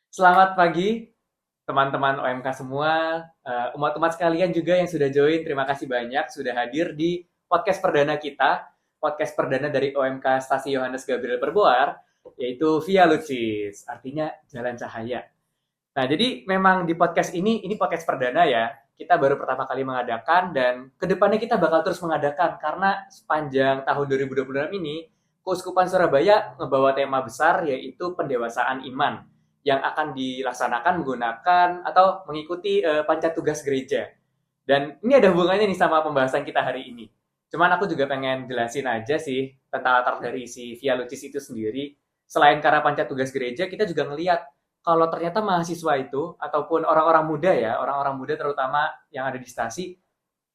Selamat pagi teman-teman OMK semua, umat-umat sekalian juga yang sudah join, terima kasih banyak sudah hadir di podcast perdana kita, podcast perdana dari OMK Stasi Yohanes Gabriel Perboar, yaitu Via Lucis, artinya jalan cahaya. Nah, jadi memang di podcast ini podcast perdana ya, kita baru pertama kali mengadakan dan kedepannya kita bakal terus mengadakan karena sepanjang tahun 2026 ini, Keuskupan Surabaya ngebawa tema besar yaitu pendewasaan iman yang akan dilaksanakan menggunakan atau mengikuti Pancatugas Gereja. Dan ini ada hubungannya nih sama pembahasan kita hari ini. Cuman aku juga pengen jelasin aja sih tentang latar dari si Via Lucis itu sendiri. Selain karena Pancatugas Gereja, kita juga ngelihat kalau ternyata mahasiswa itu ataupun orang-orang muda ya, orang-orang muda terutama yang ada di stasi,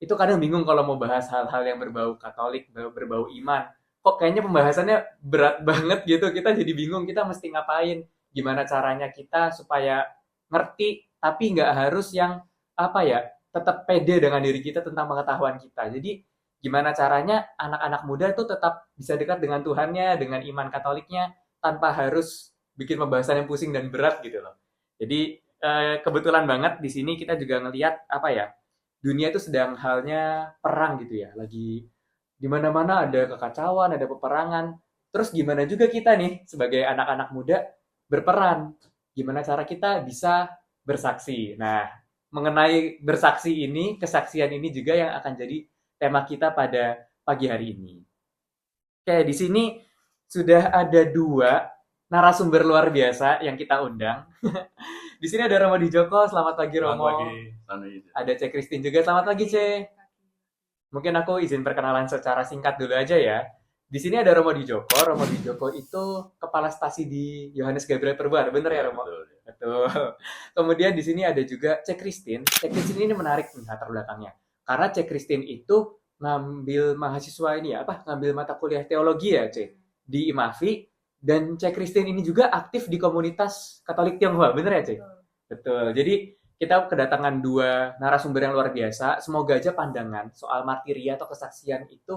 itu kadang bingung kalau mau bahas hal-hal yang berbau Katolik, berbau iman. Kok kayaknya pembahasannya berat banget gitu, kita jadi bingung kita mesti ngapain, gimana caranya kita supaya ngerti, tapi nggak harus yang apa ya, tetap pede dengan diri kita tentang pengetahuan kita. Jadi gimana caranya anak-anak muda itu tetap bisa dekat dengan Tuhannya, dengan iman Katoliknya, tanpa harus bikin pembahasan yang pusing dan berat gitu loh. Jadi kebetulan banget di sini kita juga ngelihat apa ya, dunia itu sedang halnya perang gitu ya, lagi di mana-mana ada kekacauan, ada peperangan. Terus gimana juga kita nih sebagai anak-anak muda berperan? Gimana cara kita bisa bersaksi? Nah, mengenai bersaksi ini, kesaksian ini juga yang akan jadi tema kita pada pagi hari ini. Oke, di sini sudah ada dua narasumber luar biasa yang kita undang. Di sini ada Romo Dijoko, selamat pagi Selamat Romo. pagi, Sani. Ada C. Christine juga, selamat pagi C. Mungkin aku izin perkenalan secara singkat dulu aja ya. Di sini ada Romo Dijoko. Romo Dijoko itu kepala stasi di Yohanes Gabriel Perbar, bener ya Ya, Romo? betul. Betul. Kemudian di sini ada juga C. Christine. C. Christine ini menarik nih latar belakangnya. Karena C. Christine itu ngambil mahasiswa ini ya, apa? Ngambil mata kuliah teologi ya, C. Di IMAFI. Dan C. Christine ini juga aktif di komunitas Katolik Tionghoa, bener ya, C? Betul. Jadi kita kedatangan dua narasumber yang luar biasa. Semoga aja pandangan soal martiria atau kesaksian itu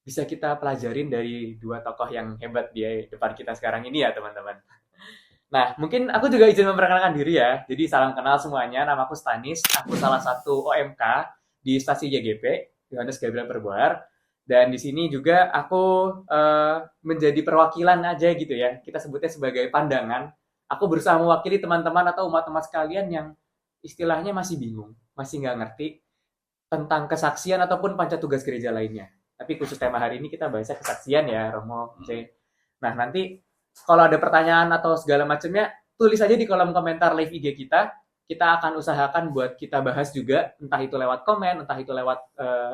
bisa kita pelajarin dari dua tokoh yang hebat di depan kita sekarang ini ya teman-teman. Nah, mungkin aku juga izin memperkenalkan diri ya. Jadi salam kenal semuanya, nama aku Stanis, aku salah satu OMK di stasi YGP, Yohanes Gabriel Perboar. Dan di sini juga aku menjadi perwakilan aja gitu ya. Kita sebutnya sebagai pandangan. Aku berusaha mewakili teman-teman atau umat-umat sekalian yang istilahnya masih bingung, masih nggak ngerti tentang kesaksian ataupun pancatugas gereja lainnya. Tapi khusus tema hari ini kita bahasnya kesaksian ya, Romo Hmm. C. Nah, nanti kalau ada pertanyaan atau segala macamnya, tulis aja di kolom komentar live IG kita. Kita akan usahakan buat kita bahas juga, entah itu lewat komen, entah itu lewat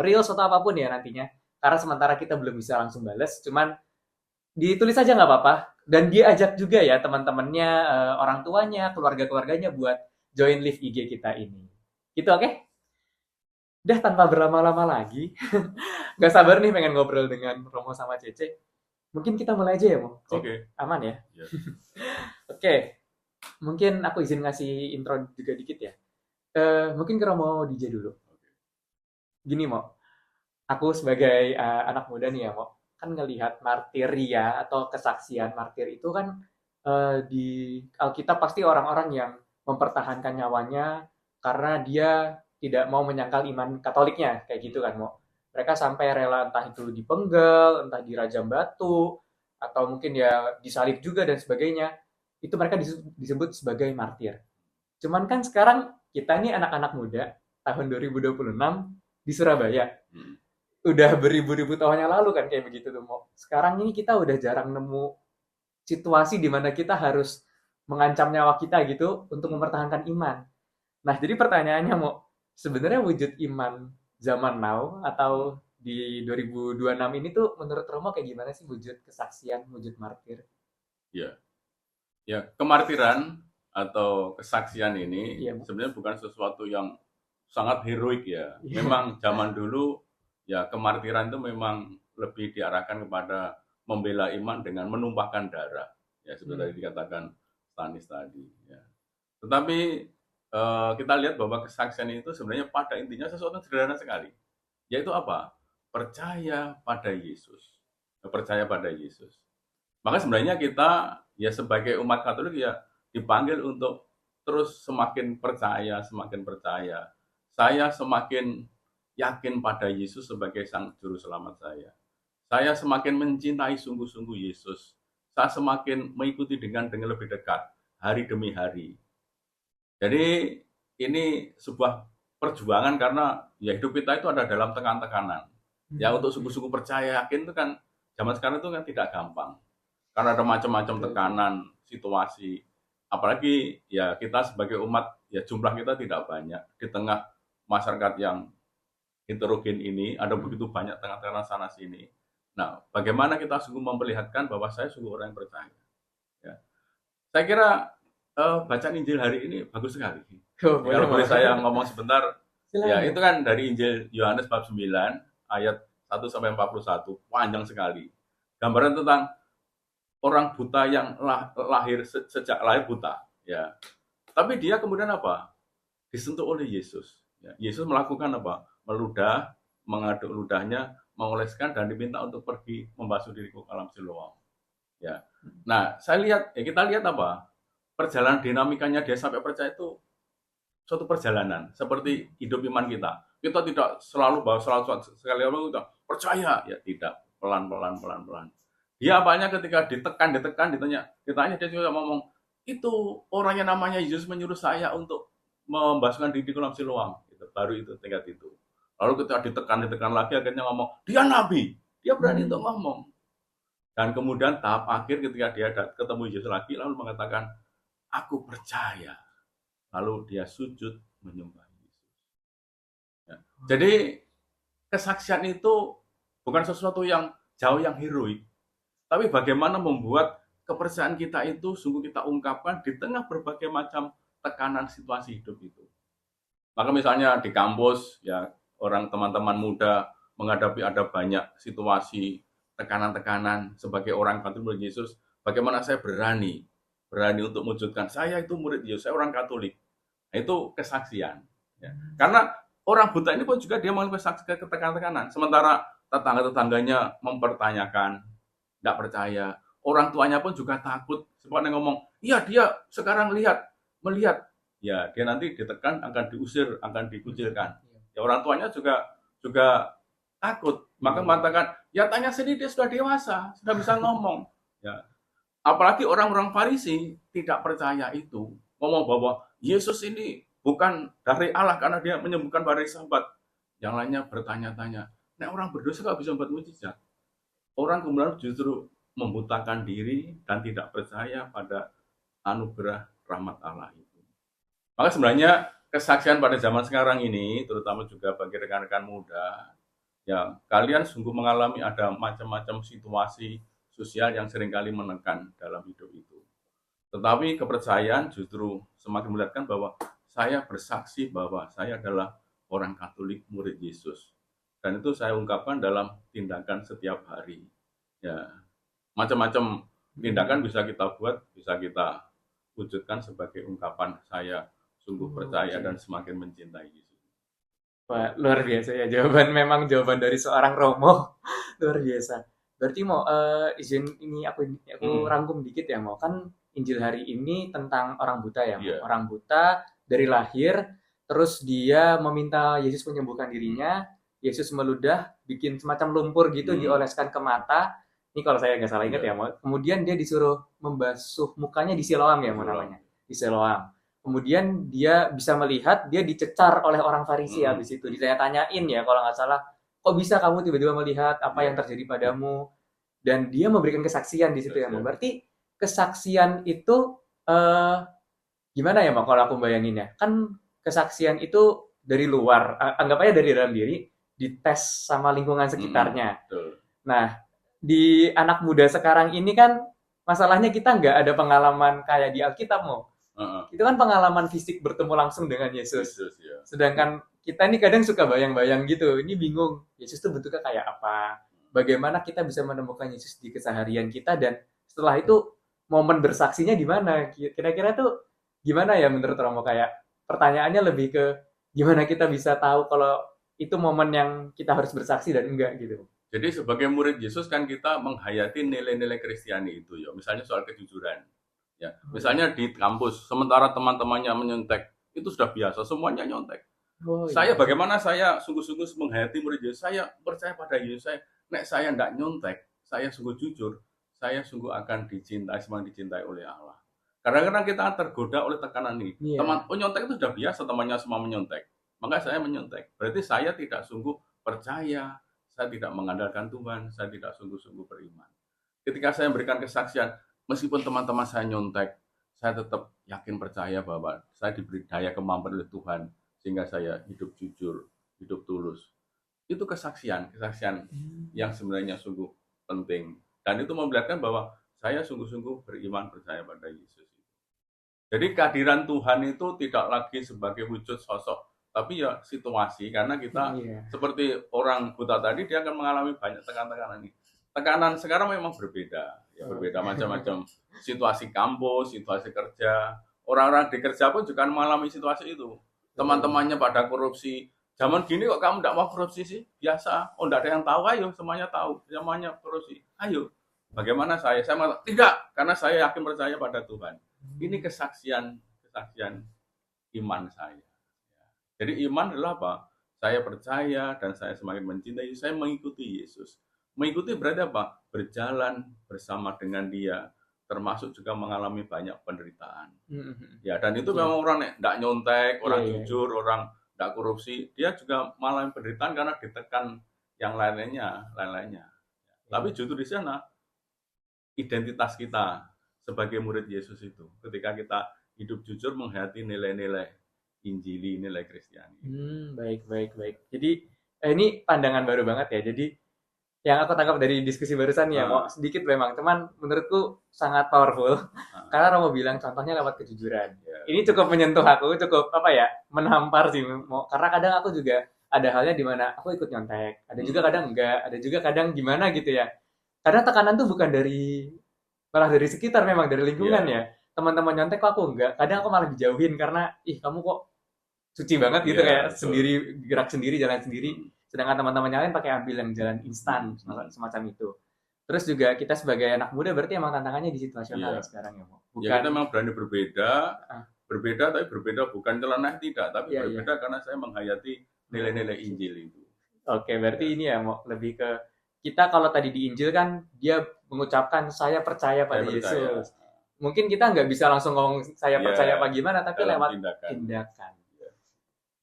reels atau apapun ya nantinya. Karena sementara kita belum bisa langsung bales, cuman ditulis aja nggak apa-apa. Dan dia ajak juga ya teman-temannya, orang tuanya, keluarga-keluarganya buat join live IG kita ini. Gitu oke? Okay? Udah tanpa berlama-lama lagi, nggak sabar nih pengen ngobrol dengan Romo sama Cece. Mungkin kita mulai aja ya, Mo. Cek, Oke. aman ya? Ya. Oke, mungkin aku izin ngasih intro juga dikit ya. Mungkin ke Romo DJ dulu. Gini, Mo. Aku sebagai anak muda nih ya, Mo. Kan ngelihat martiria atau kesaksian martir itu kan di Alkitab pasti orang-orang yang mempertahankan nyawanya karena dia tidak mau menyangkal iman Katoliknya, kayak gitu kan, Mo. Mereka sampai rela entah itu dipenggal, entah dirajam batu, atau mungkin ya disalib juga dan sebagainya. Itu mereka disebut sebagai martir. Cuman kan sekarang kita nih anak-anak muda tahun 2026 di Surabaya. Hmm. Udah beribu-ribu tahun yang lalu kan kayak begitu tuh, Mo. Sekarang ini kita udah jarang nemu situasi di mana kita harus mengancam nyawa kita gitu untuk Hmm. mempertahankan iman. Nah, jadi pertanyaannya mau sebenarnya wujud iman zaman now atau di 2026 ini tuh menurut Romo kayak gimana sih wujud kesaksian, wujud martir? Ya. Ya, kemartiran atau kesaksian ini Iya, Mo. sebenarnya bukan sesuatu yang sangat heroik ya. Iya. Memang zaman dulu ya kemartiran itu memang lebih diarahkan kepada membela iman dengan menumpahkan darah. Ya, seperti Hmm. tadi dikatakan Stanis tadi. Ya. Tetapi kita lihat bahwa kesaksian itu sebenarnya pada intinya sesuatu yang sederhana sekali. Yaitu apa? Percaya pada Yesus. Percaya pada Yesus. Maka sebenarnya kita ya sebagai umat Katolik ya dipanggil untuk terus semakin percaya, semakin percaya. Saya semakin yakin pada Yesus sebagai Sang Juru Selamat saya. Saya semakin mencintai sungguh-sungguh Yesus. Saya semakin mengikuti dengan lebih dekat hari demi hari. Jadi ini sebuah perjuangan karena ya hidup kita itu ada dalam tekan-tekanan. Ya untuk sungguh-sungguh percaya yakin itu kan zaman sekarang itu kan tidak gampang. Karena ada macam-macam tekanan, situasi. Apalagi ya kita sebagai umat ya jumlah kita tidak banyak di tengah masyarakat yang heterogen ini, ada begitu banyak tengah-tengah sana sini. Nah, bagaimana kita sungguh memperlihatkan bahwa saya sungguh orang yang percaya. Ya. Saya kira bacaan Injil hari ini bagus sekali. Kalau boleh saya ngomong sebentar, ya itu kan dari Injil Yohanes bab 9 ayat 1 sampai 41, panjang sekali. Gambaran tentang orang buta yang lahir sejak lahir buta, ya. Tapi dia kemudian apa? Disentuh oleh Yesus. Ya. Yesus melakukan apa? Meludah, mengaduk ludahnya, mengoleskan dan diminta untuk pergi membasuh diriku ke alam Siloam. Ya. Nah, kita lihat apa? Perjalanan dinamikanya dia sampai percaya itu suatu perjalanan seperti hidup iman kita. Kita tidak selalu sekali kita percaya, ya tidak, pelan-pelan. Dia apanya ketika ditanya dia juga ngomong, itu orangnya namanya Yesus menyuruh saya untuk membasuhkan diri di kolam Siloam. Baru itu tingkat itu. Lalu ketika ditekan lagi akhirnya ngomong, dia nabi, dia berani untuk ngomong. Dan kemudian tahap akhir ketika dia ketemu Yesus lagi lalu mengatakan, aku percaya. Lalu dia sujud menyembah Yesus. Ya. Jadi kesaksian itu bukan sesuatu yang jauh yang heroik, tapi bagaimana membuat kepercayaan kita itu sungguh kita ungkapkan di tengah berbagai macam tekanan situasi hidup itu. Maka misalnya di kampus, ya orang teman-teman muda menghadapi ada banyak situasi tekanan-tekanan sebagai orang Katolik Yesus, bagaimana saya berani untuk mewujudkan saya itu murid Yesus, saya orang Katolik. Nah, itu kesaksian. Ya. Karena orang buta ini pun juga dia mengalami tekanan-tekanan. Sementara tetangga-tetangganya mempertanyakan, tidak percaya. Orang tuanya pun juga takut. Seperti ngomong, iya dia sekarang melihat. Ya dia nanti ditekan, akan diusir, akan dikucilkan. Ya orang tuanya juga takut. Maka mengatakan, ya tanya sendiri dia sudah dewasa, sudah bisa ngomong. Ya. Apalagi orang-orang Farisi tidak percaya itu. Ngomong bahwa Yesus ini bukan dari Allah karena dia menyembuhkan para sahabat. Yang lainnya bertanya-tanya, nah orang berdosa nggak bisa membuat mujizat. Orang kemudian justru membutakan diri dan tidak percaya pada anugerah rahmat Allah itu. Maka sebenarnya kesaksian pada zaman sekarang ini, terutama juga bagi rekan-rekan muda, ya kalian sungguh mengalami ada macam-macam situasi sosial yang seringkali menekan dalam hidup itu. Tetapi kepercayaan justru semakin melihatkan bahwa saya bersaksi bahwa saya adalah orang Katolik murid Yesus. Dan itu saya ungkapkan dalam tindakan setiap hari. Ya, macam-macam tindakan bisa kita buat, bisa kita wujudkan sebagai ungkapan saya sungguh percaya dan semakin mencintai Yesus. Wah, luar biasa ya jawaban dari seorang Romo. Luar biasa. Berarti mau izin ini aku rangkum dikit ya, mau kan Injil hari ini tentang orang buta ya, orang buta dari lahir, terus dia meminta Yesus menyembuhkan dirinya, Yesus meludah, bikin semacam lumpur gitu, dioleskan ke mata. Ini kalau saya nggak salah ingat ya, mau. Kemudian dia disuruh membasuh mukanya di Siloam ya, mau namanya, di Siloam. Kemudian dia bisa melihat, dia dicecar oleh orang Farisi habis itu, ditanya-tanyain ya kalau nggak salah. Kok bisa kamu tiba-tiba melihat apa yang terjadi padamu? Dan dia memberikan kesaksian di situ ya, berarti kesaksian itu gimana ya, Mak, kalau aku bayanginnya? Kan kesaksian itu dari luar, anggap aja dari dalam diri, dites sama lingkungan sekitarnya. Nah, di anak muda sekarang ini kan masalahnya kita nggak ada pengalaman kayak di Alkitab, Mo. Itu kan pengalaman fisik bertemu langsung dengan Yesus. Sedangkan kita ini kadang suka bayang-bayang gitu, ini bingung, Yesus itu bentuknya kayak apa, bagaimana kita bisa menemukan Yesus di keseharian kita, dan setelah itu momen bersaksinya di mana, kira-kira tuh gimana ya menurut Romo? Kayak pertanyaannya lebih ke gimana kita bisa tahu kalau itu momen yang kita harus bersaksi dan enggak gitu. Jadi sebagai murid Yesus kan kita menghayati nilai-nilai Kristiani itu ya, misalnya soal kejujuran. Ya, misalnya di kampus, sementara teman-temannya menyontek, itu sudah biasa, semuanya nyontek. Oh Saya iya. bagaimana saya sungguh-sungguh menghayati murid Yesus, saya percaya pada Yesus, saya tidak nyontek, saya sungguh jujur, saya sungguh akan dicintai, semakin dicintai oleh Allah. Kadang-kadang kita tergoda oleh tekanan ini. Iya. Teman, nyontek itu sudah biasa, temannya semua menyontek. Maka saya menyontek. Berarti saya tidak sungguh percaya, saya tidak mengandalkan Tuhan, saya tidak sungguh-sungguh beriman. Ketika saya memberikan kesaksian, meskipun teman-teman saya nyontek, saya tetap yakin percaya bahwa saya diberi daya kemampuan oleh Tuhan sehingga saya hidup jujur, hidup tulus. Itu kesaksian, kesaksian yang sebenarnya sungguh penting. Dan itu memperlihatkan bahwa saya sungguh-sungguh beriman percaya pada Yesus. Jadi kehadiran Tuhan itu tidak lagi sebagai wujud sosok, tapi ya situasi. Karena kita Iya. seperti orang buta tadi, dia akan mengalami banyak tekanan-tekanan ini. Tekanan sekarang memang berbeda, ya berbeda Oke. macam-macam. Situasi kampus, situasi kerja, orang-orang di kerja pun juga mengalami situasi itu. Betul. Teman-temannya pada korupsi. Zaman gini kok kamu tidak mau korupsi sih? Biasa. Oh, tidak ada yang tahu, ayo semuanya tahu. Semuanya korupsi. Ayo. Bagaimana saya? Saya malah, tidak, karena saya yakin percaya pada Tuhan. Ini kesaksian kesaksian iman saya. Jadi iman adalah apa? Saya percaya dan saya semakin mencintai, saya mengikuti Yesus. Mengikuti berarti apa? Berjalan bersama dengan Dia, termasuk juga mengalami banyak penderitaan. Mhm. Ya, dan itu Iya. memang orang tidak nyontek, Iya, orang iya, iya. jujur, orang tidak korupsi, dia juga mengalami penderitaan karena ditekan yang lain-lainnya. Tapi Iya. justru di sana identitas kita sebagai murid Yesus itu, ketika kita hidup jujur menghayati nilai-nilai Injili, nilai Kristiani. Baik, baik, baik. Jadi ini pandangan baru banget ya. Jadi yang aku tangkap dari diskusi barusan ya, mau Ah, sedikit memang, teman menurutku sangat powerful. ah, Karena Romo bilang contohnya lewat kejujuran. ya, Ini cukup menyentuh aku, cukup apa ya, menampar sih. Karena kadang aku juga ada halnya di mana aku ikut nyontek, ada juga hmm, kadang enggak, ada juga kadang gimana gitu ya. Kadang tekanan tuh bukan dari malah dari sekitar, memang dari lingkungan ya, ya. Teman-teman nyontek kok aku enggak, kadang aku malah dijauhin karena ih kamu kok suci banget gitu, ya, kayak betul. sendiri gerak sendiri jalan sendiri, Hmm, sedangkan teman-teman yang lain pakai ambil yang jalan instan hmm, hmm. semacam itu. Terus juga kita sebagai anak muda berarti emang tantangannya di situasional ya Iya, sekarang ya, Mo. ya Bukan kita memang berani berbeda, ah, tapi berbeda bukan celah tidak, tapi iya, iya. berbeda karena saya menghayati nilai-nilai Oke. Injil itu. Oke, berarti Ya, ini ya mau lebih ke kita kalau tadi di Injil kan dia mengucapkan saya percaya saya pada percaya. Yesus. Mungkin kita nggak bisa langsung ngomong saya percaya apa Ya, gimana, tapi dalam lewat tindakan. tindakan. Ya,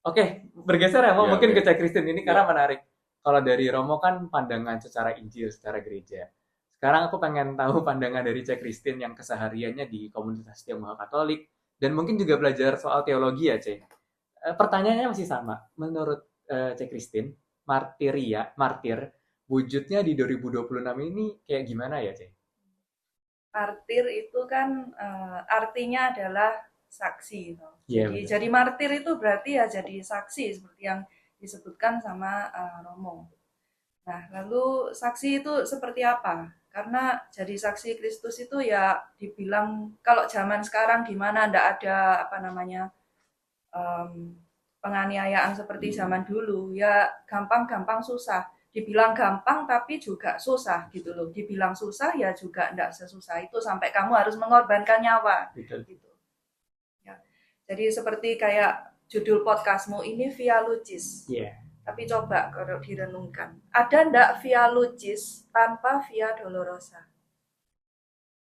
Oke, bergeser ya, Mo, ya, mungkin oke. ke Cek Kristen ini karena Ya, menarik. Kalau dari Romo kan pandangan secara Injil, secara gereja. Sekarang aku pengen tahu pandangan dari Cek Kristen yang kesehariannya di komunitas Tionghoa Katolik, dan mungkin juga belajar soal teologi ya, Cek. Pertanyaannya masih sama. Menurut Cek Kristen, martir, wujudnya di 2026 ini kayak gimana ya, Cek? Martir itu kan artinya adalah saksi. Gitu. Iya, Jadi betul. jadi martir itu berarti ya jadi saksi seperti yang disebutkan sama Romo. Nah, lalu saksi itu seperti apa? Karena jadi saksi Kristus itu ya dibilang kalau zaman sekarang di mana ndak ada apa namanya um, penganiayaan seperti zaman dulu ya gampang-gampang susah, dibilang gampang tapi juga susah gitu loh, dibilang susah ya juga enggak sesusah itu sampai kamu harus mengorbankan nyawa Betul. gitu ya. Jadi seperti kayak judul podcastmu ini Via Lucis, Iya. tapi coba kalau direnungkan ada ndak Via Lucis tanpa Via Dolorosa.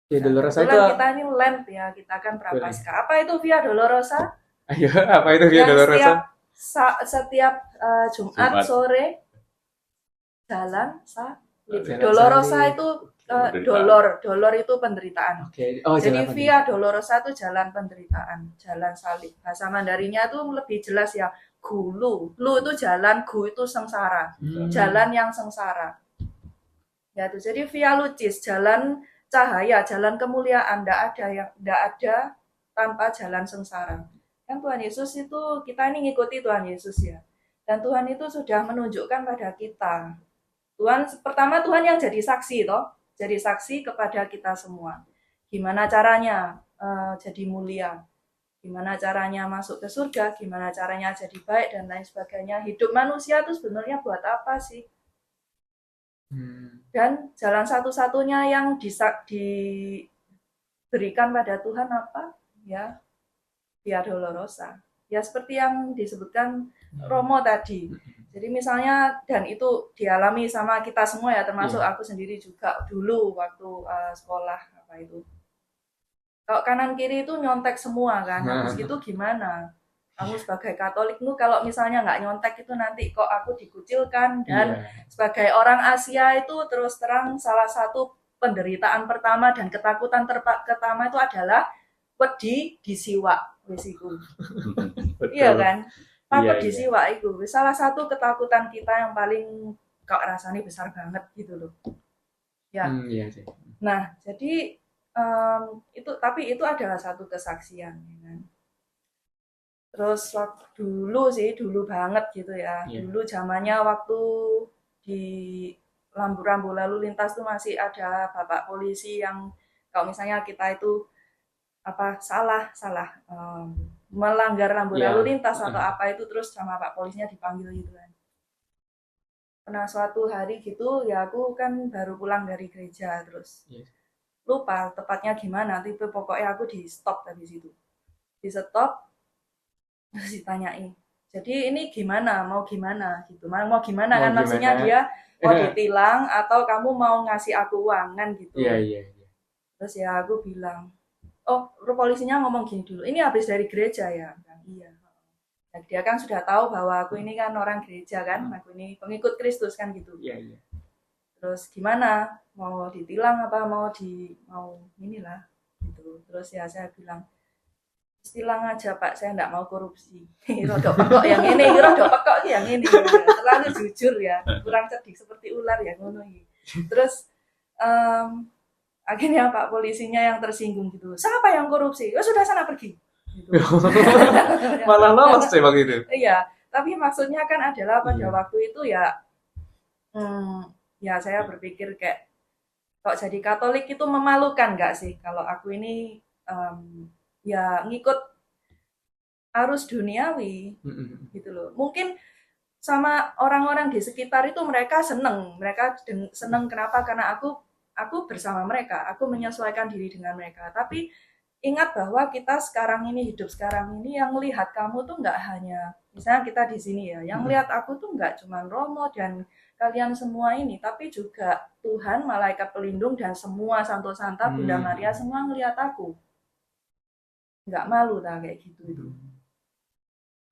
Ya, Nah Dolorosa itu kebetulan kita ini Lent ya, kita kan boleh. Prapaskah. Apa itu Via Dolorosa? Ayo, apa itu Via Yang Dolorosa? setiap Jumat Jumat sore jalan salib. salib. Jalan Dolorosa salib. itu Penderitaan. dolor itu penderitaan. Oke. Oh, Jadi jalan Via penderitaan. Dolorosa itu jalan penderitaan, jalan salib. Bahasa Mandarinya itu lebih jelas ya, gulu. Lu itu jalan, gu itu sengsara. Jalan yang sengsara. Ya itu. Jadi Via Lucis, jalan cahaya, jalan kemuliaan, enggak ada tanpa jalan sengsara. Kan Tuhan Yesus itu kita ini ngikuti Tuhan Yesus ya. Dan Tuhan itu sudah menunjukkan pada kita. Tuhan yang jadi saksi toh, jadi saksi kepada kita semua. Gimana caranya jadi mulia? Gimana caranya masuk ke surga? Gimana caranya jadi baik dan lain sebagainya? Hidup manusia itu sebenarnya buat apa sih? Hmm. Dan jalan satu-satunya yang berikan pada Tuhan apa? Ya, Via Dolorosa. Ya seperti yang disebutkan Romo tadi. Jadi misalnya, dan itu dialami sama kita semua ya, termasuk aku sendiri juga dulu waktu sekolah apa itu. Kalau kanan kiri itu nyontek semua kan, habis itu gimana? Kamu sebagai Katolikmu kalau misalnya nggak nyontek itu nanti kok aku dikucilkan, dan sebagai orang Asia itu terus terang salah satu penderitaan pertama dan ketakutan pertama itu adalah wedi disiwak wisiku. Iya kan? Takut disiwak itu. Salah satu ketakutan kita yang paling kok rasanya besar banget gitu loh. Ya. Nah, jadi itu adalah satu kesaksian ya kan. Terus dulu banget gitu ya. Dulu zamannya waktu di rambu-rambu lalu lintas tuh masih ada bapak polisi yang kalau misalnya kita itu salah melanggar rambu lalu lintas atau apa itu, terus sama pak polisinya dipanggil gitu kan. Pernah suatu hari gitu ya, aku kan baru pulang dari gereja, terus lupa tepatnya gimana, tapi pokoknya aku di stop habis itu. Di stop terus ditanyain, jadi ini gimana, mau gimana gitu, mau gimana kan, maksudnya dia mau ditilang atau kamu mau ngasih aku uang kan gitu. Terus ya aku bilang, oh polisinya ngomong gini dulu, ini habis dari gereja ya kan. Iya. Nah, dia kan sudah tahu bahwa aku ini kan orang gereja kan, aku ini pengikut Kristus kan gitu. Terus gimana, mau ditilang apa mau inilah gitu. Terus ya saya bilang, tilang aja Pak, saya enggak mau korupsi. Rodok pekok yang ini, rodok pekok yang ini. Terlalu jujur ya, kurang cerdik seperti ular ya ngono iki. Terus akhirnya Pak polisinya yang tersinggung gitu. Siapa yang korupsi? Oh sudah, sana pergi. Gitu. Malah lolos sih bang itu. Iya, tapi maksudnya kan adalah pada waktu itu ya, ya saya berpikir kayak, kok jadi Katolik itu memalukan nggak sih kalau aku ini ya ngikut arus duniawi gitu loh. Mungkin sama orang-orang di sekitar itu mereka seneng kenapa? Karena aku bersama mereka, aku menyesuaikan diri dengan mereka. Tapi ingat bahwa kita hidup sekarang ini yang melihat kamu tuh nggak hanya, misalnya kita di sini ya, yang melihat aku tuh nggak cuma Romo dan kalian semua ini, tapi juga Tuhan, malaikat pelindung, dan semua Santo Santa, Bunda Maria, semua ngelihat aku. Nggak malu lah kayak gitu itu.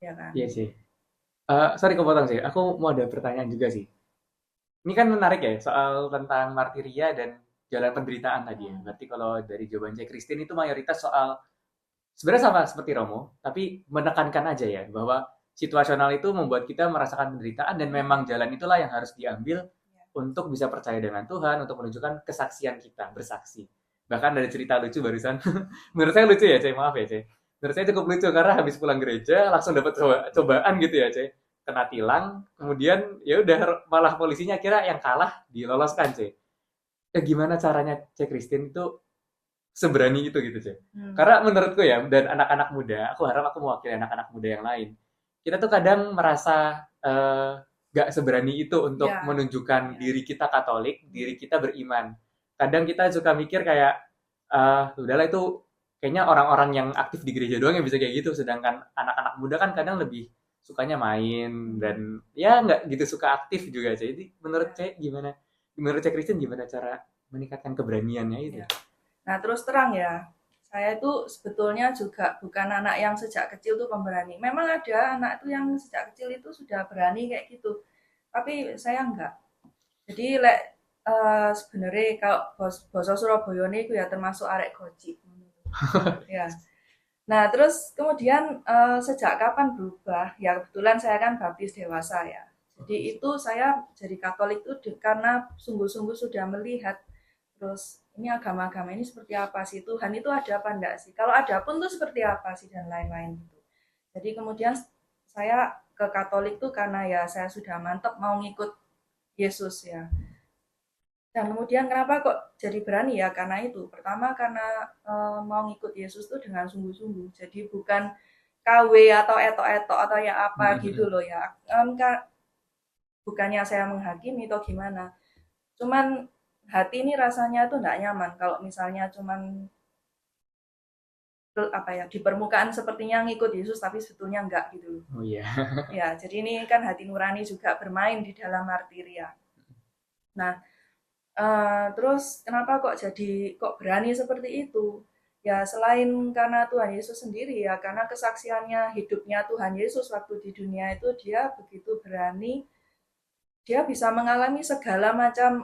Ya kan? Iya sih. Sorry kepotong sih, aku mau ada pertanyaan juga sih. Ini kan menarik ya, soal tentang martiria dan jalan penderitaan tadi ya. Berarti kalau dari jawaban saya Christine itu mayoritas soal, sebenarnya sama seperti Romo, tapi menekankan aja ya, bahwa situasional itu membuat kita merasakan penderitaan, dan memang jalan itulah yang harus diambil untuk bisa percaya dengan Tuhan, untuk menunjukkan kesaksian kita, bersaksi. Bahkan ada cerita lucu barusan, menurut saya lucu ya, Cek, maaf ya, Cek. Menurut saya cukup lucu karena habis pulang gereja langsung dapat cobaan gitu ya, Cek. Kena tilang, kemudian ya udah malah polisinya kira yang kalah diloloskan, Cek. Gimana caranya Cek Christine itu seberani itu gitu, Cek. Karena menurutku ya, dan anak-anak muda, aku harap aku mewakili anak-anak muda yang lain. Kita tuh kadang merasa gak seberani itu untuk menunjukkan diri kita Katolik, diri kita beriman. Kadang kita suka mikir kayak, udahlah itu kayaknya orang-orang yang aktif di gereja doang yang bisa kayak gitu, sedangkan anak-anak muda kan kadang lebih sukanya main dan ya nggak gitu suka aktif juga. Jadi menurut Cek gimana? Menurut Cek Christian gimana cara meningkatkan keberaniannya itu? Nah terus terang ya, saya itu sebetulnya juga bukan anak yang sejak kecil tuh pemberani. Memang ada anak itu yang sejak kecil itu sudah berani kayak gitu, tapi saya enggak. Jadi sebenarnya kalau basa Surabaya ini ya termasuk arek goci. Ya. Nah terus kemudian sejak kapan berubah? Ya kebetulan saya kan baptis dewasa ya. Jadi itu saya jadi Katolik itu karena sungguh-sungguh sudah melihat, terus ini agama-agama ini seperti apa sih, Tuhan itu ada apa enggak sih, kalau ada pun tuh seperti apa sih, dan lain-lain gitu. Jadi kemudian saya ke Katolik tuh karena ya saya sudah mantep mau ngikut Yesus ya. Dan kemudian kenapa kok jadi berani ya, karena itu pertama karena mau ngikut Yesus tuh dengan sungguh-sungguh, jadi bukan KW atau etok-etok atau ya apa gitu loh ya. Bukannya saya menghakimi atau gimana, cuman hati ini rasanya tuh nggak nyaman kalau misalnya cuman di permukaan sepertinya ngikut Yesus tapi sebetulnya enggak gitu loh. Oh iya. Ya, jadi ini kan hati nurani juga bermain di dalam martiria. Nah, terus kenapa kok berani seperti itu? Ya selain karena Tuhan Yesus sendiri ya, karena kesaksiannya hidupnya Tuhan Yesus waktu di dunia itu dia begitu berani, dia bisa mengalami segala macam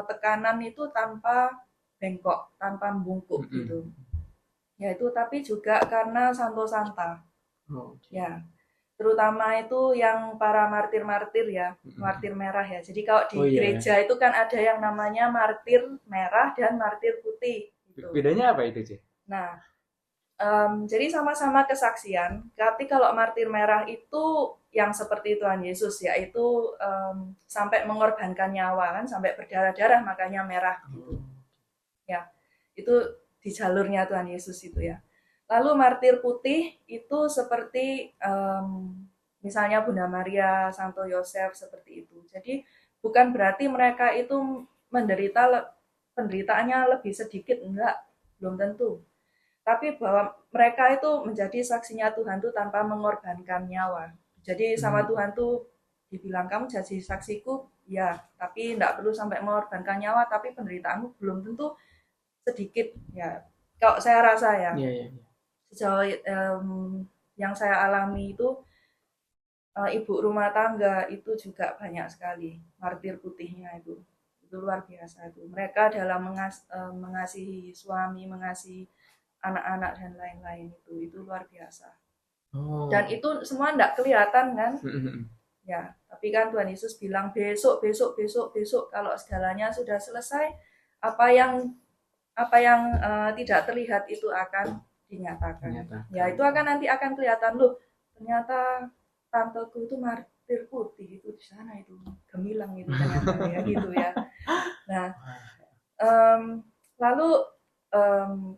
tekanan itu tanpa bengkok, tanpa bungkuk gitu. Ya itu tapi juga karena Santo Santa. Ya, terutama itu yang para martir-martir ya, martir merah ya. Jadi kalau di gereja itu kan ada yang namanya martir merah dan martir putih. Gitu. Bedanya apa itu, Cik? Nah, jadi sama-sama kesaksian. Tapi kalau martir merah itu yang seperti Tuhan Yesus, yaitu sampai mengorbankan nyawa kan, sampai berdarah-darah makanya merah gitu. Ya, itu di jalurnya Tuhan Yesus itu ya. Lalu martir putih itu seperti misalnya Bunda Maria, Santo Yosef seperti itu. Jadi bukan berarti mereka itu penderitaannya lebih sedikit, enggak, belum tentu. Tapi bahwa mereka itu menjadi saksinya Tuhan tuh tanpa mengorbankan nyawa. Jadi sama Tuhan tuh dibilang kamu jadi saksiku, ya, tapi enggak perlu sampai mengorbankan nyawa, tapi penderitaanmu belum tentu sedikit, ya. Kalau saya rasa ya, sejauh yang saya alami itu, ibu rumah tangga itu juga banyak sekali martir putihnya itu luar biasa itu. Mereka dalam mengasihi suami, mengasihi anak-anak dan lain-lain itu luar biasa. Dan itu semua enggak kelihatan kan? Ya, tapi kan Tuhan Yesus bilang besok kalau segalanya sudah selesai, apa yang tidak terlihat itu akan dinyatakan. Ya, itu nanti akan kelihatan loh. Ternyata tanteku itu martir putih itu di sana itu gemilang itu ternyata ya gitu ya. Nah, lalu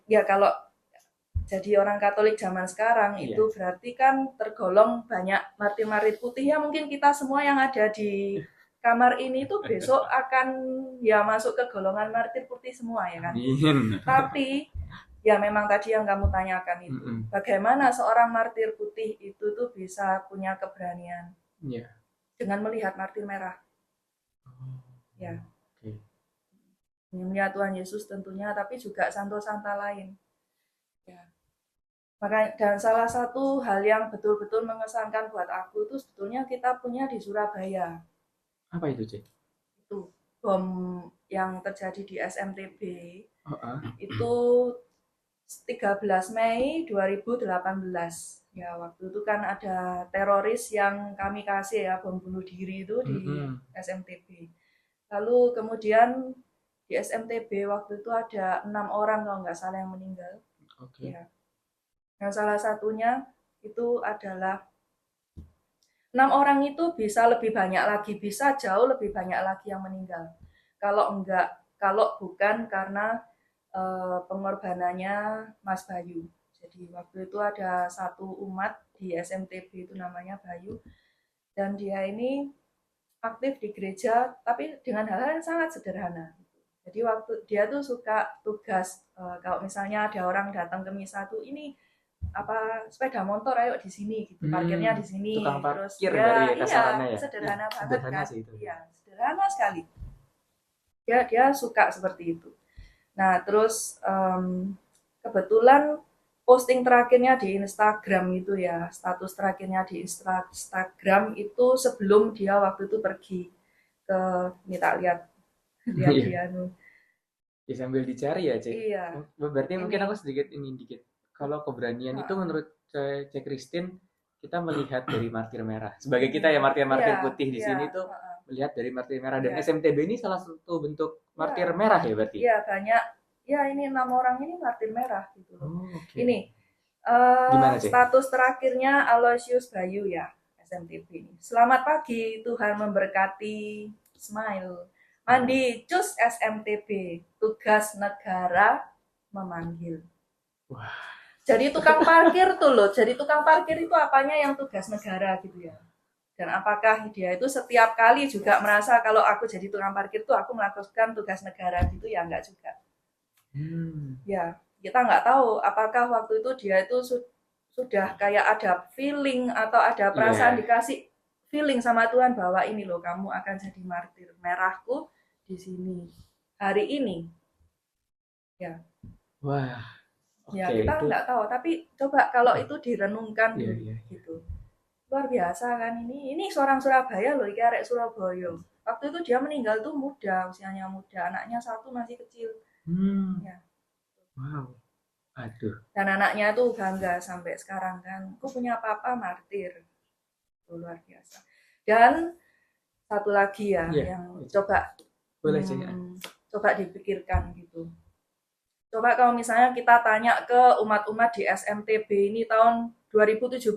ya kalau jadi orang Katolik zaman sekarang itu berarti kan tergolong banyak martir-martir putih ya, mungkin kita semua yang ada di kamar ini tuh besok akan ya masuk ke golongan martir putih semua ya kan. Tapi ya memang tadi yang kamu tanyakan itu, bagaimana seorang martir putih itu tuh bisa punya keberanian dengan melihat martir merah. Ya. Melihat Tuhan Yesus tentunya, tapi juga Santo Santa lain. Ya. Maka dan salah satu hal yang betul-betul mengesankan buat aku itu sebetulnya kita punya di Surabaya. Apa itu, Cik? Itu bom yang terjadi di SMTB. Itu 13 Mei 2018. Ya, waktu itu kan ada teroris yang kamikaze ya, bom bunuh diri itu di SMTB. Lalu kemudian di SMTB waktu itu ada 6 orang kalau nggak salah yang meninggal. Ya. Yang salah satunya itu adalah 6 orang itu bisa lebih banyak lagi, bisa jauh lebih banyak lagi yang meninggal. Kalau bukan karena pengorbanannya Mas Bayu. Jadi waktu itu ada satu umat di SMTB itu namanya Bayu, dan dia ini aktif di gereja tapi dengan hal-hal yang sangat sederhana. Jadi waktu dia tuh suka tugas kalau misalnya ada orang datang ke misa tuh, ini sepeda motor ayo di sini gitu, parkirnya di sini, tukang terus parkir ya, sederhana banget kan, iya, sederhana sekali. Dia suka seperti itu. Nah terus kebetulan posting terakhirnya di Instagram itu ya, status terakhirnya di Instagram itu sebelum dia waktu itu pergi ke lihat dia ya sambil dicari ya, Cik. Iya. Berarti mungkin aku sedikit. Kalau keberanian itu menurut Cik Christine, kita melihat dari martir merah. Sebagai kita ya martir putih di sini tuh melihat dari martir merah, dan SMTB ini salah satu bentuk martir merah ya berarti. Iya, banyak. Ya ini 6 orang ini martir merah gitu loh. Ini status terakhirnya Aloysius Bayu ya, SMTB ini. Selamat pagi, Tuhan memberkati, smile. Mandi, cus SMTB, tugas negara memanggil. Wah. Jadi tukang parkir tuh loh. Jadi tukang parkir itu apanya yang tugas negara gitu ya. Dan apakah dia itu setiap kali juga merasa kalau aku jadi tukang parkir tuh aku melakukan tugas negara gitu ya, enggak juga. Ya, kita nggak tahu apakah waktu itu dia itu sudah kayak ada feeling atau ada perasaan dikasih feeling sama Tuhan bahwa ini loh kamu akan jadi martir merahku di sini hari ini. Ya. Wah. Ya kita nggak tahu, tapi coba kalau itu direnungkan gitu. Luar biasa kan ini seorang Surabaya loh, iki arek Surabaya. Waktu itu dia meninggal tuh muda, usianya muda, anaknya satu masih kecil. Ya. Wow. Aduh. Dan anaknya tuh bangga sampai sekarang kan, aku punya papa martir. Itu luar biasa. Dan satu lagi ya yang coba boleh coba dipikirkan gitu. Coba kalau misalnya kita tanya ke umat-umat di SMTB ini tahun 2017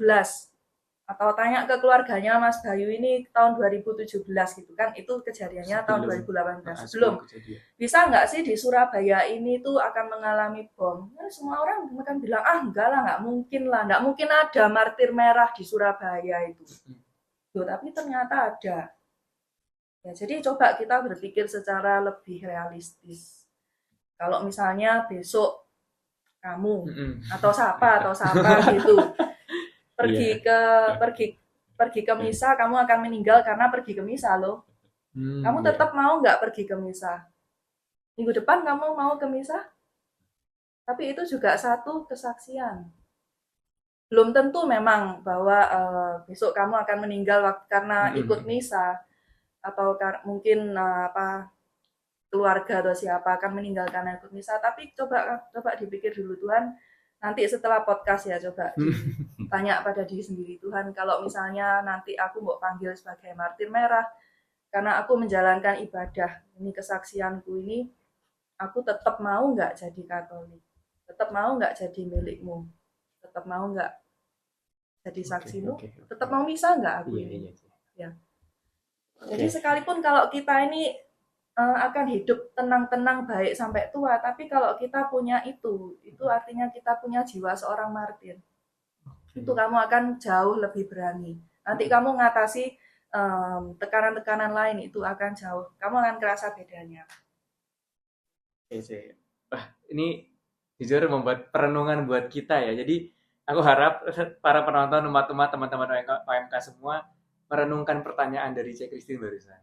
atau tanya ke keluarganya Mas Bayu ini tahun 2017 gitu kan, itu kejadiannya tahun 2018 sebelum. Bisa nggak sih di Surabaya ini tuh akan mengalami bom? Nah, semua orang akan bilang enggak lah, nggak mungkin ada martir merah di Surabaya itu. Tuh, tapi ternyata ada. Ya, jadi coba kita berpikir secara lebih realistis. Kalau misalnya besok kamu atau siapa gitu pergi ke misa, kamu akan meninggal karena pergi ke misa loh. Kamu tetap mau nggak pergi ke misa? Minggu depan kamu mau ke misa? Tapi itu juga satu kesaksian. Belum tentu memang bahwa besok kamu akan meninggal karena ikut misa atau mungkin keluarga atau siapa akan meninggalkan ikut misa, tapi coba dipikir dulu Tuhan, nanti setelah podcast ya coba tanya pada diri sendiri, Tuhan kalau misalnya nanti aku mau panggil sebagai martir merah karena aku menjalankan ibadah ini, kesaksianku ini, aku tetap mau nggak jadi Katolik, tetap mau nggak jadi milikmu, tetap mau nggak jadi saksimu, tetap mau misa nggak aku ini. Ya. Jadi sekalipun kalau kita ini akan hidup tenang-tenang baik sampai tua, tapi kalau kita punya itu artinya kita punya jiwa seorang martir. Itu kamu akan jauh lebih berani. Nanti kamu ngatasi tekanan-tekanan lain itu akan jauh, kamu akan kerasa bedanya. Wah, ini jujur membuat perenungan buat kita ya. Jadi aku harap para penonton, umat-umat, teman-teman OMK semua merenungkan pertanyaan dari Cek Christine barusan.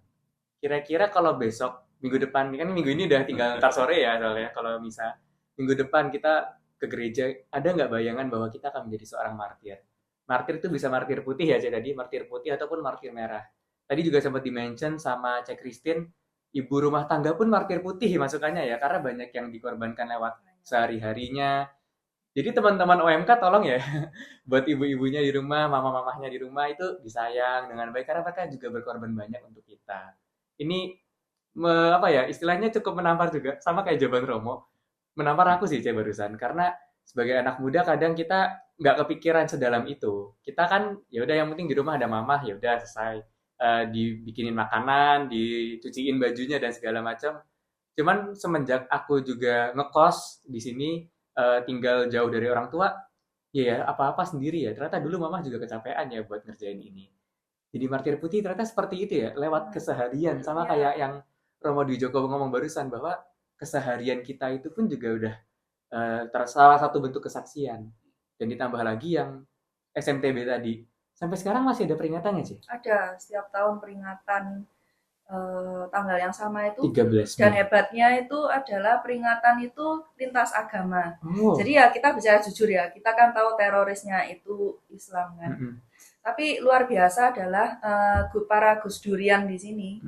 Kira-kira kalau besok, minggu depan, kan minggu ini udah tinggal ntar sore ya soalnya, kalau bisa minggu depan kita ke gereja, ada nggak bayangan bahwa kita akan menjadi seorang martir? Martir itu bisa martir putih ya Cek tadi, martir putih ataupun martir merah. Tadi juga sempat di-mention sama Cek Christine, ibu rumah tangga pun martir putih masukannya ya, karena banyak yang dikorbankan lewat sehari-harinya. Jadi teman-teman OMK tolong ya, buat ibu-ibunya di rumah, mama-mamahnya di rumah itu disayang dengan baik, karena mereka juga berkorban banyak untuk kita. Ini istilahnya cukup menampar juga, sama kayak jawaban Romo, menampar aku sih Cek barusan, karena sebagai anak muda kadang kita nggak kepikiran sedalam itu. Kita kan ya udah yang penting di rumah ada mama, ya udah selesai, dibikinin makanan, dicuciin bajunya dan segala macam. Cuman semenjak aku juga ngekos di sini, tinggal jauh dari orang tua, ya apa-apa sendiri ya. Ternyata dulu mama juga kecapean ya buat ngerjain ini. Jadi martir putih ternyata seperti itu ya, lewat keseharian, sama kayak yang Romo Dwi Joko ngomong barusan, bahwa keseharian kita itu pun juga udah salah satu bentuk kesaksian. Dan ditambah lagi yang SMTB tadi, sampai sekarang masih ada peringatannya sih? Ada, setiap tahun peringatan tanggal yang sama itu 13 dan hebatnya itu adalah peringatan itu lintas agama. Jadi ya kita bicara jujur ya, kita kan tahu terorisnya itu Islam kan. Tapi luar biasa adalah para Gus Durian di sini,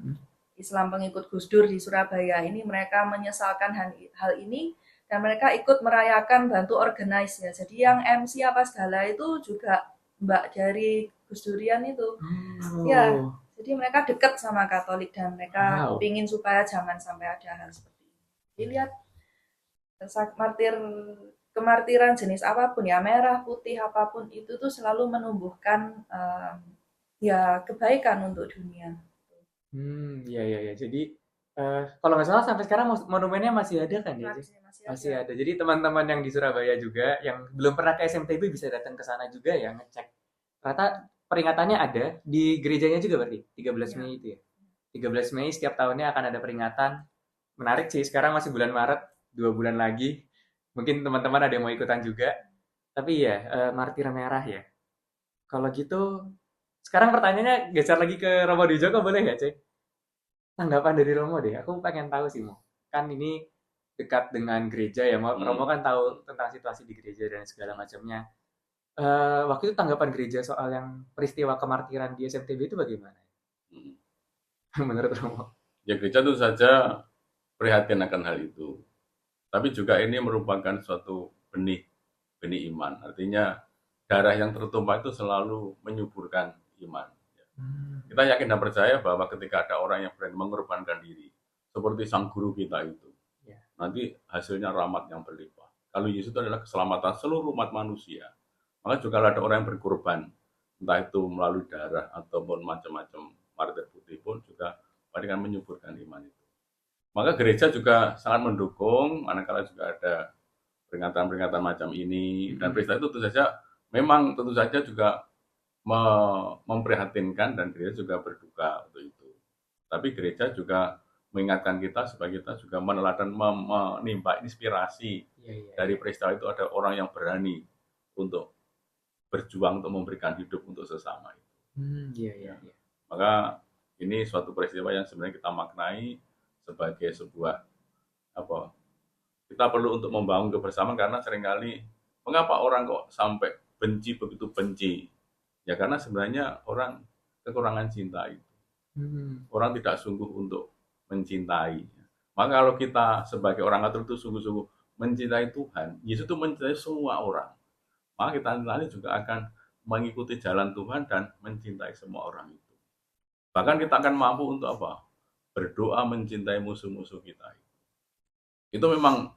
Islam pengikut Gus Dur di Surabaya ini, mereka menyesalkan hal ini dan mereka ikut merayakan, bantu organize ya. Jadi yang MC apa segala itu juga Mbak dari Gus Durian itu. Ya. Jadi mereka dekat sama Katolik dan mereka ingin supaya jangan sampai ada hal seperti ini. Dilihat kemartiran jenis apapun ya, merah, putih, apapun itu tuh selalu menumbuhkan ya kebaikan untuk dunia. Iya. Jadi kalau nggak salah sampai sekarang monumennya masih ada kan ya? Masih ada. Jadi teman-teman yang di Surabaya juga yang belum pernah ke SMTB bisa datang ke sana juga ya, ngecek. Ternyata peringatannya ada di gerejanya juga berarti 13 Mei itu ya. 13 Mei setiap tahunnya akan ada peringatan. Menarik sih, sekarang masih bulan Maret, 2 bulan lagi. Mungkin teman-teman ada yang mau ikutan juga. Tapi ya, martir merah ya. Kalau gitu, sekarang pertanyaannya geser lagi ke Romo di Joko, boleh nggak, Cek? Tanggapan dari Romo deh, aku pengen tahu sih, Mo. Kan ini dekat dengan gereja ya, Mo. Romo kan tahu tentang situasi di gereja dan segala macamnya. Waktu itu tanggapan gereja soal yang peristiwa kemartiran di SMTB itu bagaimana? Hmm. Menurut Romo? Ya gereja tentu saja prihatin akan hal itu. Tapi juga ini merupakan suatu benih iman. Artinya darah yang tertumpah itu selalu menyuburkan iman. Kita yakin dan percaya bahwa ketika ada orang yang berani mengorbankan diri, seperti sang guru kita itu, Ya. nanti hasilnya rahmat yang berlimpah. Kalau Yesus itu adalah keselamatan seluruh umat manusia, maka juga ada orang yang berkorban, entah itu melalui darah ataupun macam-macam martir putih pun juga akan menyuburkan iman itu. Maka gereja juga sangat mendukung, manakala juga ada peringatan-peringatan macam ini, dan peristiwa itu tentu saja memang tentu saja juga memprihatinkan dan gereja juga berduka untuk itu. Tapi gereja juga mengingatkan kita supaya kita juga meneladan menimba inspirasi dari peristiwa itu, ada orang yang berani untuk berjuang untuk memberikan hidup untuk sesama itu. Maka ini suatu peristiwa yang sebenarnya kita maknai sebagai sebuah kita perlu untuk membangun kebersamaan, karena seringkali mengapa orang kok sampai benci, begitu benci? Ya karena sebenarnya orang kekurangan cinta itu. Orang tidak sungguh untuk mencintai. Maka kalau kita sebagai orang Katolik itu sungguh-sungguh mencintai Tuhan, Yesus itu mencintai semua orang. Maka kita nanti juga akan mengikuti jalan Tuhan dan mencintai semua orang itu. Bahkan kita akan mampu untuk apa? Berdoa mencintai musuh-musuh kita. Itu memang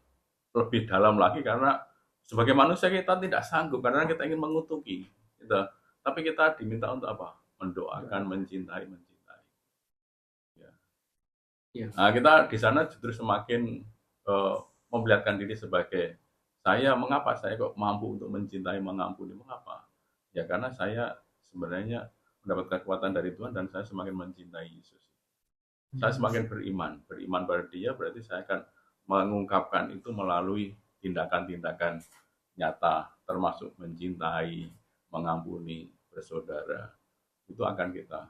lebih dalam lagi, karena sebagai manusia kita tidak sanggup karena kita ingin mengutuki gitu. Tapi kita diminta untuk apa? Mendoakan, mencintai. Ya. Nah, kita di sana justru semakin memperlihatkan diri sebagai mengapa saya kok mampu untuk mencintai, mengampuni, mengapa? Ya karena saya sebenarnya mendapat kekuatan dari Tuhan dan saya semakin mencintai Yesus. Saya semakin beriman pada Dia, berarti saya akan mengungkapkan itu melalui tindakan-tindakan nyata, termasuk mencintai, mengampuni, bersaudara. Itu akan kita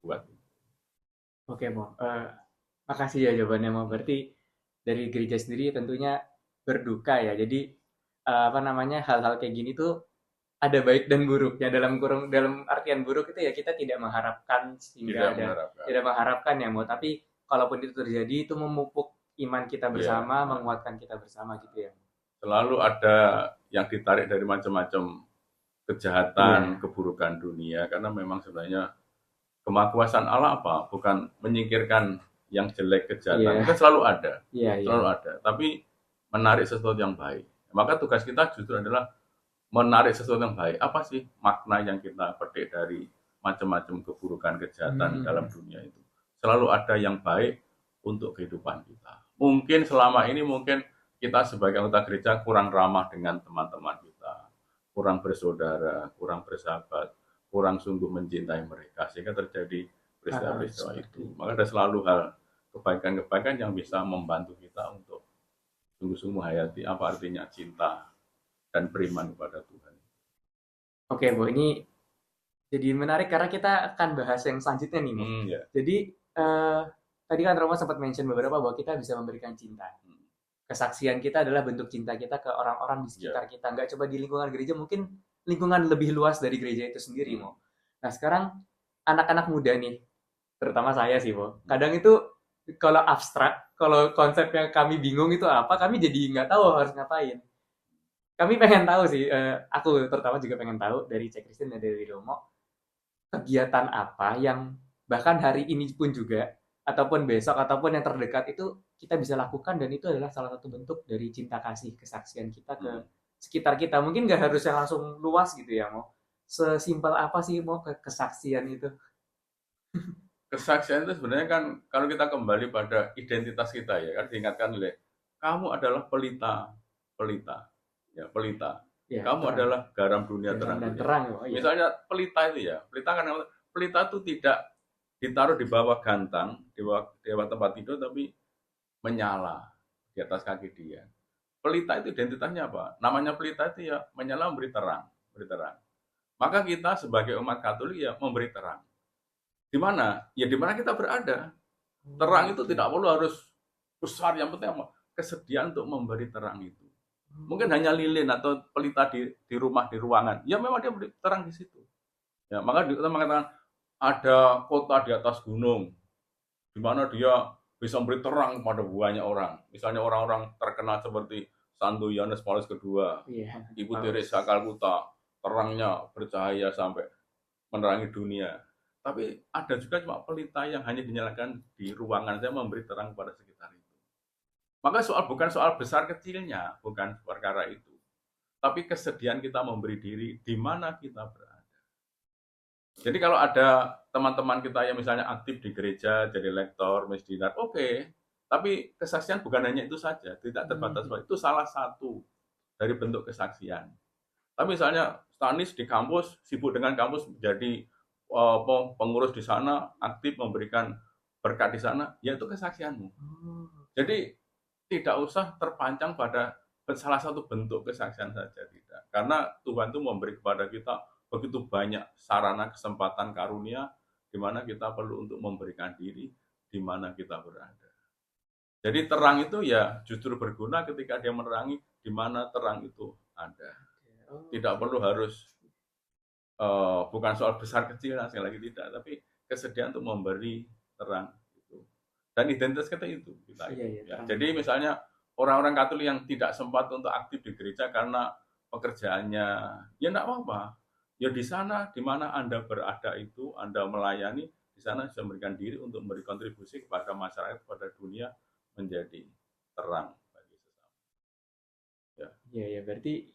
buat. Oke, Mo. Makasih ya jawabannya, Mo. Berarti dari gereja sendiri tentunya berduka ya. Jadi hal-hal kayak gini tuh ada baik dan buruk ya. Dalam artian buruk itu ya kita tidak mengharapkan tidak mengharapkan ya, Mo. Tapi kalaupun itu terjadi, itu memupuk iman kita bersama, menguatkan kita bersama gitu ya. Selalu ada yang ditarik dari macam-macam kejahatan, keburukan dunia, karena memang sebenarnya kemakuasaan Allah apa? Bukan menyingkirkan yang jelek, kejahatan, itu selalu ada. Selalu ada. Tapi menarik sesuatu yang baik. Maka tugas kita justru adalah menarik sesuatu yang baik. Apa sih makna yang kita petik dari macam-macam keburukan, kejahatan dalam dunia itu? Selalu ada yang baik untuk kehidupan kita. Mungkin selama ini kita sebagai anggota gereja kurang ramah dengan teman-teman kita, kurang bersaudara, kurang bersahabat, kurang sungguh mencintai mereka, sehingga terjadi peristiwa-peristiwa itu. Maka ada selalu hal kebaikan-kebaikan yang bisa membantu kita untuk sungguh-sungguh menghayati apa artinya cinta dan beriman kepada Tuhan. Oke, Bu, ini jadi menarik karena kita akan bahas yang selanjutnya nih, Bu. Jadi tadi kan Romo sempat mention beberapa bahwa kita bisa memberikan cinta. Kesaksian kita adalah bentuk cinta kita ke orang-orang di sekitar kita. Nggak coba di lingkungan gereja, mungkin lingkungan lebih luas dari gereja itu sendiri, Mo. Nah, sekarang anak-anak muda nih, terutama saya sih, Mo. Kadang itu kalau abstrak, kalau konsepnya kami bingung itu apa, kami jadi nggak tahu harus ngapain. Kami pengen tahu sih, aku terutama juga pengen tahu dari Cek Kristin dan dari Romo, kegiatan apa yang bahkan hari ini pun juga, ataupun besok, ataupun yang terdekat itu kita bisa lakukan, dan itu adalah salah satu bentuk dari cinta kasih, kesaksian kita ke sekitar kita. Mungkin nggak harus yang langsung luas gitu ya, Mo. Sesimpel apa sih, Mo, kesaksian itu? Kesaksian itu sebenarnya kan kalau kita kembali pada identitas kita ya kan, diingatkan oleh kamu adalah pelita. Ya, pelita. Kamu adalah garam dunia terang. Misalnya pelita itu ya, pelita itu tidak ditaruh di bawah gantang, di bawah tempat tidur, tapi menyala di atas kaki dia. pelita itu identitasnya apa? Namanya pelita itu ya menyala memberi terang, memberi terang. Maka kita sebagai umat Katolik ya memberi terang. Di mana? Ya di mana kita berada. Terang itu tidak perlu harus besar, yang penting apa? Kesediaan untuk memberi terang itu. Mungkin hanya lilin atau pelita di rumah, di ruangan. Ya memang dia beri terang di situ. Ya, maka kita mengatakan ada kota di atas gunung di mana dia bisa memberi terang kepada banyak orang. Misalnya orang-orang terkenal seperti Santo Yohanes Paulus II, Ibu Teresa Calcutta, terangnya bercahaya sampai menerangi dunia. Tapi ada juga cuma pelita yang hanya dinyalakan di ruangan saja memberi terang kepada sekitar itu. Maka bukan soal besar kecilnya, bukan perkara itu. Tapi kesediaan kita memberi diri di mana kita berada. Jadi kalau ada teman-teman kita yang misalnya aktif di gereja, jadi lektor, misdinar, oke. Tapi kesaksian bukan hanya itu saja, tidak terbatas. Itu salah satu dari bentuk kesaksian. Tapi misalnya Stanis di kampus, sibuk dengan kampus, menjadi pengurus di sana, aktif memberikan berkat di sana, ya itu kesaksianmu. Jadi tidak usah terpancang pada salah satu bentuk kesaksian saja, tidak. Karena Tuhan itu memberi kepada kita begitu banyak sarana, kesempatan, karunia, di mana kita perlu untuk memberikan diri, di mana kita berada. Jadi terang itu ya justru berguna ketika dia menerangi di mana terang itu ada. Tidak perlu harus, bukan soal besar kecil, sekali lagi tidak, tapi kesediaan untuk memberi terang itu. Dan identitas kita itu. Ya. Jadi misalnya orang-orang Katolik yang tidak sempat untuk aktif di gereja karena pekerjaannya, ya enggak apa-apa. Ya di sana, di mana Anda berada itu, Anda melayani, di sana bisa memberikan diri untuk memberi kontribusi kepada masyarakat, kepada dunia, menjadi terang bagi sesama. Ya, berarti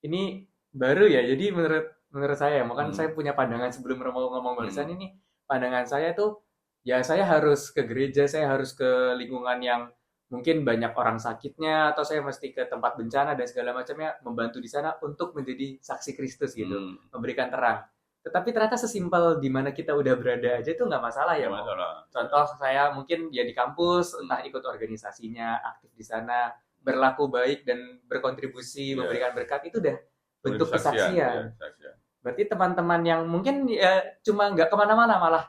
ini baru ya. Jadi menurut saya, makanya saya punya pandangan sebelum Romo ngomong barusan ini, pandangan saya tuh, ya saya harus ke gereja, saya harus ke lingkungan yang mungkin banyak orang sakitnya, atau saya mesti ke tempat bencana dan segala macamnya, membantu di sana untuk menjadi saksi Kristus gitu, memberikan terang. Tetapi ternyata sesimpel di mana kita udah berada aja itu nggak masalah ya. Contoh saya mungkin ya di kampus, entah ikut organisasinya, aktif di sana, berlaku baik dan berkontribusi, memberikan berkat, itu udah bentuk kesaksian. Berarti teman-teman yang mungkin ya cuma nggak kemana-mana, malah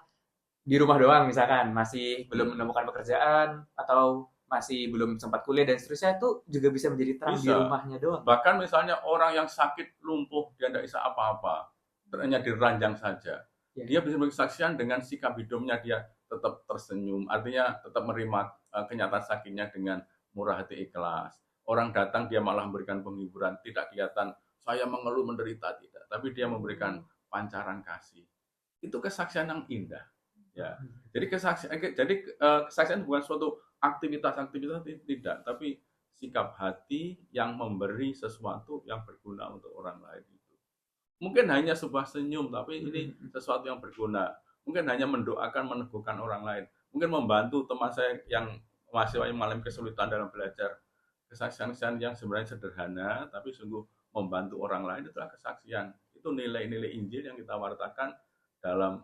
di rumah doang misalkan, masih belum menemukan pekerjaan, atau masih belum sempat kuliah dan seterusnya, itu juga bisa menjadi terang di rumahnya doang. Bahkan misalnya orang yang sakit lumpuh, dia tidak bisa apa-apa, hanya diranjang saja. Dia bisa berkesaksian dengan sikap hidupnya, dia tetap tersenyum, artinya tetap menerima kenyataan sakitnya dengan murah hati, ikhlas. Orang datang dia malah memberikan penghiburan, tidak kelihatan saya mengeluh menderita, tidak, tapi dia memberikan pancaran kasih. Itu kesaksian yang indah. Ya. Jadi kesaksian bukan suatu aktivitas tidak, tapi sikap hati yang memberi sesuatu yang berguna untuk orang lain itu. Mungkin hanya sebuah senyum, tapi ini sesuatu yang berguna. Mungkin hanya mendoakan, meneguhkan orang lain. Mungkin membantu teman saya yang mahasiswa yang mengalami kesulitan dalam belajar. Kesaksian yang sebenarnya sederhana, tapi sungguh membantu orang lain, itulah kesaksian. Itu nilai-nilai Injil yang kita wartakan dalam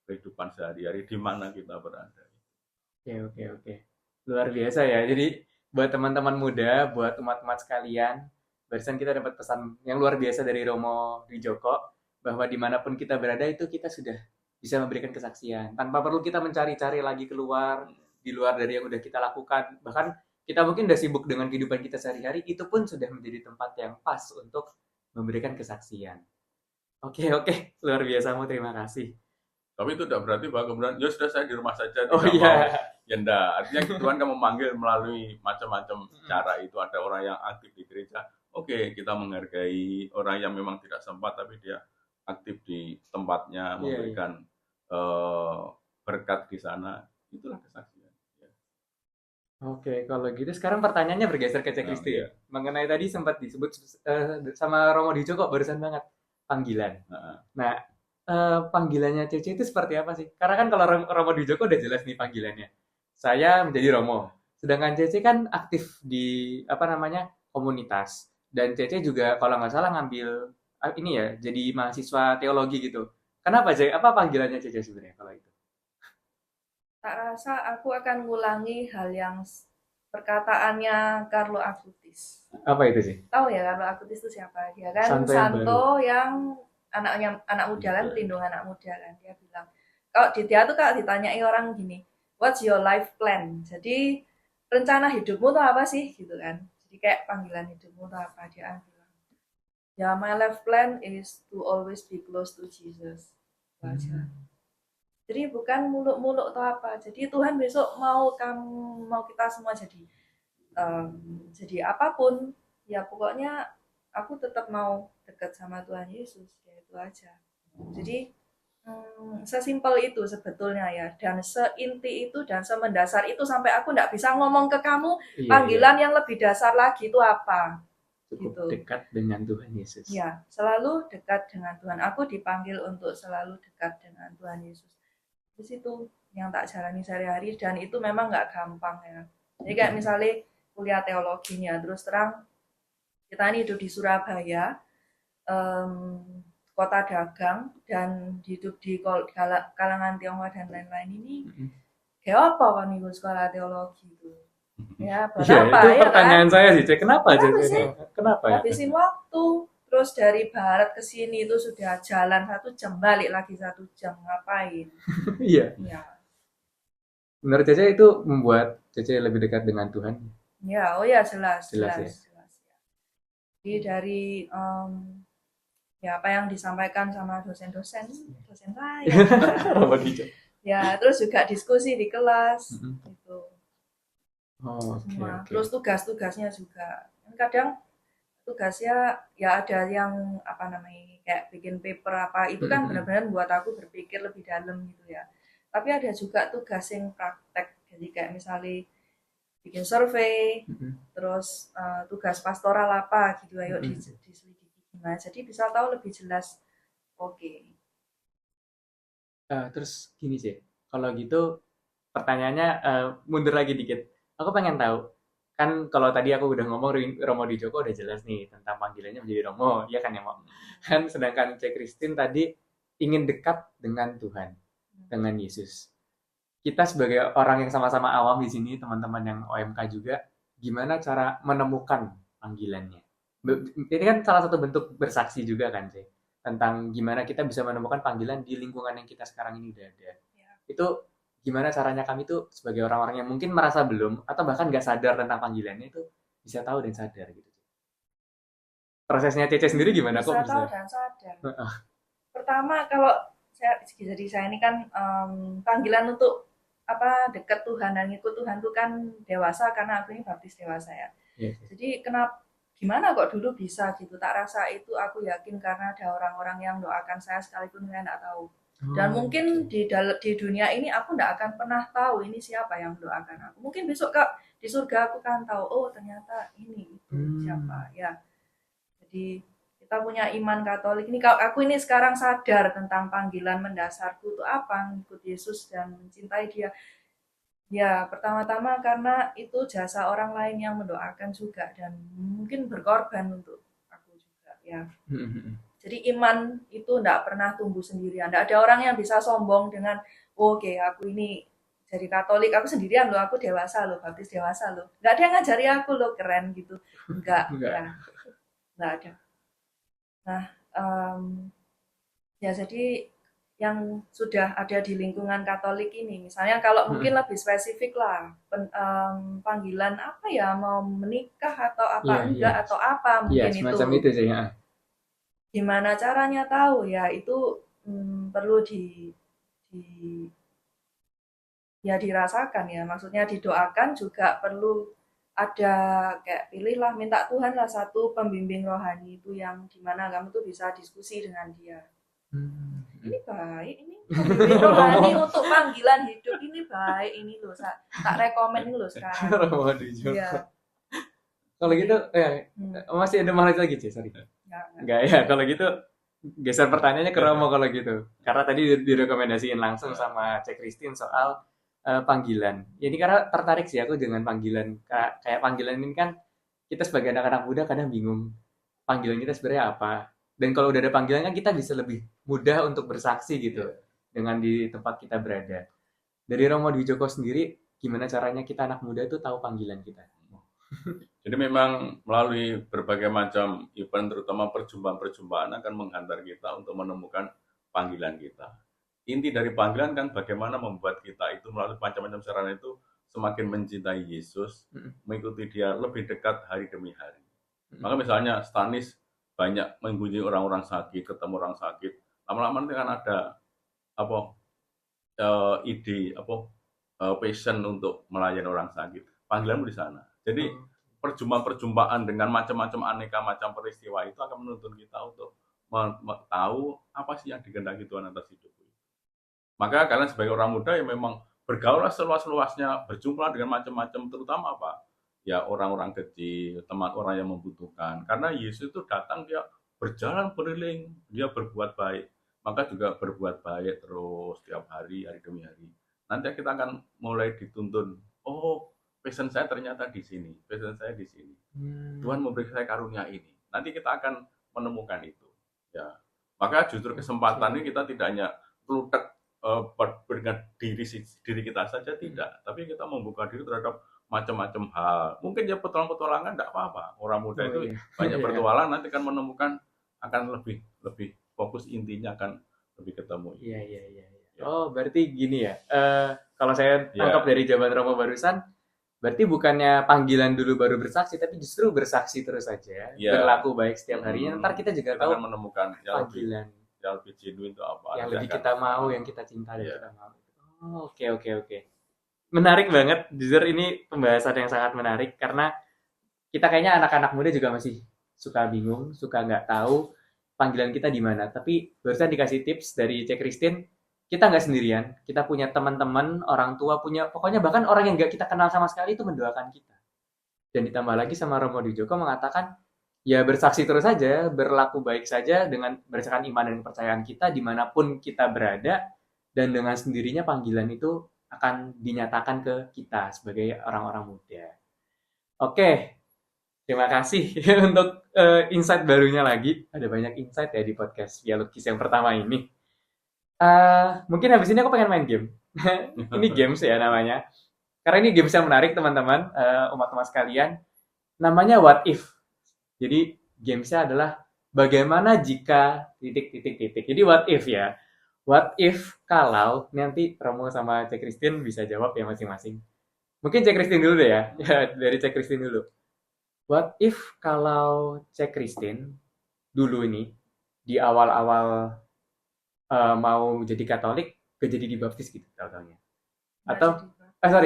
kehidupan sehari-hari di mana kita berada. Oke. Luar biasa ya. Jadi buat teman-teman muda, buat umat-umat sekalian, barusan kita dapat pesan yang luar biasa dari Romo Dwijoko, bahwa dimanapun kita berada itu kita sudah bisa memberikan kesaksian. Tanpa perlu kita mencari-cari lagi keluar, di luar dari yang udah kita lakukan. Bahkan kita mungkin udah sibuk dengan kehidupan kita sehari-hari, itu pun sudah menjadi tempat yang pas untuk memberikan kesaksian. Oke. Luar biasa, Mu. Terima kasih. Tapi itu tidak berarti bahwa kemudian, ya sudah saya di rumah saja, tidak mau. Ya enggak, artinya Tuhan kan memanggil melalui macam-macam cara itu. Ada orang yang aktif di gereja, oke, kita menghargai orang yang memang tidak sempat, tapi dia aktif di tempatnya, memberikan berkat di sana, itulah kesaksian. Oke, kalau gitu sekarang pertanyaannya bergeser ke Cek Kristi ya. Mengenai tadi sempat disebut sama Romo Dwijoko barusan banget, panggilan. Nah, panggilannya Cece itu seperti apa sih? Karena kan kalau Romo Dwijoko udah jelas nih panggilannya. Saya menjadi Romo. Sedangkan Cece kan aktif di komunitas. Dan Cece juga kalau nggak salah ngambil ini ya, jadi mahasiswa teologi gitu. Kenapa Cece? Apa panggilannya Cece sebenarnya kalau itu? Tak rasa aku akan ngulangi hal yang perkataannya Carlo Acutis. Apa itu sih? Tahu ya Carlo Acutis itu siapa? Dia kan Santo yang santo yang anak muda kan, pelindung anak muda kan. Dia bilang, kalau dia tuh kalau ditanyai orang gini, what's your life plan? Jadi rencana hidupmu tuh apa sih gitu kan? Jadi kayak panggilan hidupmu tuh apa? Dia bilang, ya my life plan is to always be close to Jesus. Itu aja. Jadi bukan muluk-muluk atau apa. Jadi Tuhan besok mau kita semua jadi apapun, ya pokoknya aku tetap mau dekat sama Tuhan Yesus, ya itu aja. Jadi sesimpel itu sebetulnya ya, dan seinti itu dan semendasar itu sampai aku nggak bisa ngomong ke kamu panggilan yang lebih dasar lagi itu apa. Cukup gitu. Dekat dengan Tuhan Yesus. Ya, selalu dekat dengan Tuhan. Aku dipanggil untuk selalu dekat dengan Tuhan Yesus. Di situ yang tak jalani sehari-hari, dan itu memang nggak gampang ya. Jadi kayak misalnya kuliah teologinya, terus terang kita ini hidup di Surabaya, kota dagang, dan hidup di kalangan Tionghoa dan lain-lain ini, kayak apa kan ibu sekolah teologi itu? Ya, buat apa itu ya pertanyaan kan? saya sih, Cek. Kenapa Kenapa ya? Habisin waktu. Terus dari barat ke sini itu sudah jalan 1 jam, balik lagi 1 jam, ngapain? Iya. Ya. Menurut Cece itu membuat Cece lebih dekat dengan Tuhan? Ya, oh ya jelas. Ya? Jadi dari ya apa yang disampaikan sama dosen saya. Ya, terus juga diskusi di kelas gitu. Okay. Terus tugas-tugasnya juga. Kadang tugasnya ya ada yang apa namanya kayak bikin paper apa, itu kan benar-benar buat aku berpikir lebih dalam gitu ya. Tapi ada juga tugas yang praktek, jadi kayak misalnya bikin survei, terus tugas pastoral apa gitu, ayo diselidiki gimana, jadi bisa tahu lebih jelas. Oke. Terus gini sih, kalau gitu pertanyaannya mundur lagi dikit. Aku pengen tahu, kan kalau tadi aku udah ngomong Romo Di Joko udah jelas nih tentang panggilannya menjadi Romo, ya kan ya Mak? Kan sedangkan Cek Christine tadi ingin dekat dengan Tuhan, dengan Yesus. Kita sebagai orang yang sama-sama awam di sini, teman-teman yang OMK juga, gimana cara menemukan panggilannya? Ini kan salah satu bentuk bersaksi juga kan, Cek, tentang gimana kita bisa menemukan panggilan di lingkungan yang kita sekarang ini udah ada. Ya. Itu gimana caranya kami tuh sebagai orang-orang yang mungkin merasa belum atau bahkan nggak sadar tentang panggilannya itu bisa tahu dan sadar gitu. Prosesnya Cece sendiri gimana? Bisa tahu dan sadar. Pertama, kalau saya ini kan panggilan untuk apa dekat Tuhan dan ikut Tuhan itu kan dewasa, karena aku ini baptis dewasa ya. Yes. Jadi gimana kok dulu bisa gitu? Tak rasa itu aku yakin karena ada orang-orang yang doakan saya sekalipun saya nggak tahu. Dan mungkin di dunia ini aku nggak akan pernah tahu ini siapa yang doakan aku. Mungkin besok di surga aku kan tahu, oh ternyata ini itu siapa ya. Jadi kita punya iman Katolik ini. Kalau aku ini sekarang sadar tentang panggilan mendasarku itu apa, mengikut Yesus dan mencintai Dia. Ya pertama-tama karena itu jasa orang lain yang mendoakan juga dan mungkin berkorban untuk aku juga ya. Jadi iman itu enggak pernah tumbuh sendirian. Enggak ada orang yang bisa sombong dengan, oke, aku ini jadi Katolik, aku sendirian loh, aku dewasa loh, baptis dewasa loh. Enggak ada yang ngajari aku loh, keren gitu. Enggak. Ya. Enggak ada. Nah, ya jadi yang sudah ada di lingkungan Katolik ini, misalnya kalau mungkin lebih spesifik lah, panggilan apa ya, mau menikah atau apa enggak atau apa mungkin itu. Semacam itu sih ya. Gimana caranya tahu ya itu perlu dirasakan ya, maksudnya didoakan juga perlu ada kayak pilihlah, minta Tuhan lah satu pembimbing rohani itu yang dimana kamu tuh bisa diskusi dengan dia. Ini baik, ini pembimbing rohani untuk panggilan hidup ini baik, ini loh tak rekomen loh sekarang. Ya. Kalau gitu masih ada mahal lagi sih, sorry. Enggak ya, kalau gitu geser pertanyaannya ke Romo kalau gitu. Karena tadi direkomendasiin langsung sama Cek Christine soal panggilan. Jadi karena tertarik sih aku dengan panggilan. Kayak panggilan ini kan kita sebagai anak-anak muda kadang bingung panggilan kita sebenarnya apa. Dan kalau udah ada panggilan kan kita bisa lebih mudah untuk bersaksi gitu dengan di tempat kita berada. Dari Romo Dwi Joko sendiri, gimana caranya kita anak muda tuh tahu panggilan kita. Jadi memang melalui berbagai macam event, terutama perjumpaan-perjumpaan akan menghantar kita untuk menemukan panggilan kita. Inti dari panggilan kan bagaimana membuat kita itu melalui macam-macam sarana itu semakin mencintai Yesus, mengikuti dia lebih dekat hari demi hari. Maka misalnya Stanis banyak mengunjungi orang-orang sakit, ketemu orang sakit, lama-lama nanti kan ada apa ide passion untuk melayani orang sakit. Panggilanmu di sana. Jadi perjumpaan-perjumpaan dengan macam-macam aneka macam peristiwa itu akan menuntun kita untuk tahu apa sih yang dikehendaki Tuhan atas hidupku. Maka kalian sebagai orang muda yang memang bergaullah seluas-luasnya, berjumpa dengan macam-macam, terutama apa? Ya orang-orang kecil, teman orang yang membutuhkan. Karena Yesus itu datang, dia berjalan keliling, dia berbuat baik. Maka juga berbuat baik terus setiap hari, hari demi hari. Nanti kita akan mulai dituntun, oh passion saya ternyata di sini, passion saya di sini. Tuhan memberi saya karunia ini. Nanti kita akan menemukan itu. Ya, maka justru kesempatan ini kita tidak hanya pelutek dengan diri kita saja tidak, tapi kita membuka diri terhadap macam-macam hal. Mungkin ya petualangan tidak apa-apa. Orang muda itu banyak bertualang, nanti akan menemukan akan lebih fokus, intinya akan lebih ketemu. Iya. Oh, berarti gini ya. Kalau saya tangkap dari jawaban Romo barusan, berarti bukannya panggilan dulu baru bersaksi, tapi justru bersaksi terus saja, berlaku baik setiap harinya. Ntar kita juga tahu menemukan panggilan yang lebih genuine itu apa, yang lebih kita mau, yang kita cinta dan kita mau. Oh, oke. Menarik banget, jujur ini pembahasan yang sangat menarik karena kita kayaknya anak-anak muda juga masih suka bingung, suka nggak tahu panggilan kita di mana. Tapi barusan dikasih tips dari Cek Christine, kita nggak sendirian, kita punya teman-teman, orang tua, punya pokoknya bahkan orang yang nggak kita kenal sama sekali itu mendoakan kita. Dan ditambah lagi sama Romo Dijoko mengatakan, ya bersaksi terus saja, berlaku baik saja dengan berdasarkan iman dan kepercayaan kita dimanapun kita berada, dan dengan sendirinya panggilan itu akan dinyatakan ke kita sebagai orang-orang muda. Oke, terima kasih untuk insight barunya lagi. Ada banyak insight ya di podcast Dialogis yang pertama ini. Mungkin habis ini aku pengen main game. Ini games ya namanya. Karena ini games yang menarik teman-teman, umat-umat sekalian. Namanya What If. Jadi gamesnya adalah bagaimana jika ... Jadi what if ya. What if kalau nanti Romo sama Cek Christine bisa jawab ya masing-masing. Mungkin Cek Christine dulu deh ya. Dari Cek Christine dulu. What if kalau Cek Christine dulu ini di awal-awal mau jadi Katolik gak jadi dibaptis gitu contohnya. Atau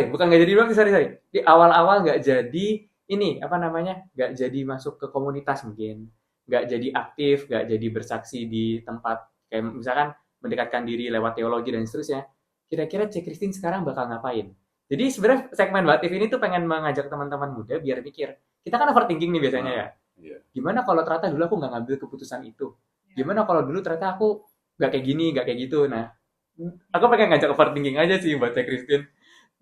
bukan gak jadi dibaptis, sorry. Di awal-awal gak jadi ini nggak jadi masuk ke komunitas mungkin, nggak jadi aktif, nggak jadi bersaksi di tempat kayak misalkan mendekatkan diri lewat teologi dan seterusnya. Kira-kira Cek Christine sekarang bakal ngapain? Jadi sebenarnya segmen What If ini tuh pengen mengajak teman-teman muda biar mikir. Kita kan overthinking nih biasanya ya. Gimana kalau ternyata dulu aku nggak ngambil keputusan itu? Gimana kalau dulu ternyata aku nggak kayak gini, nggak kayak gitu? Nah, aku pengen ngajak overthinking aja sih buat Cek Christine.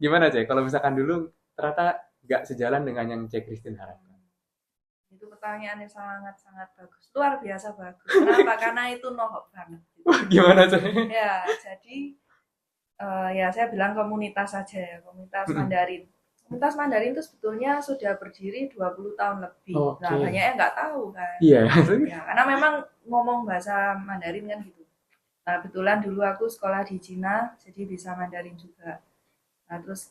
Gimana Cek? Kalau misalkan dulu ternyata nggak sejalan dengan yang Cek Christine harapkan. Itu pertanyaan yang sangat bagus, luar biasa bagus. Kenapa? Karena itu nohok banget. Gitu. Gimana Cek? Ya, jadi ya saya bilang komunitas saja ya, komunitas Mandarin. Komunitas Mandarin itu sebetulnya sudah berdiri 20 tahun lebih. Nah, banyaknya nggak tahu kan. Iya. Ya, karena memang ngomong bahasa Mandarin kan gitu. Nah, kebetulan dulu aku sekolah di Cina, jadi bisa Mandarin juga. Nah, terus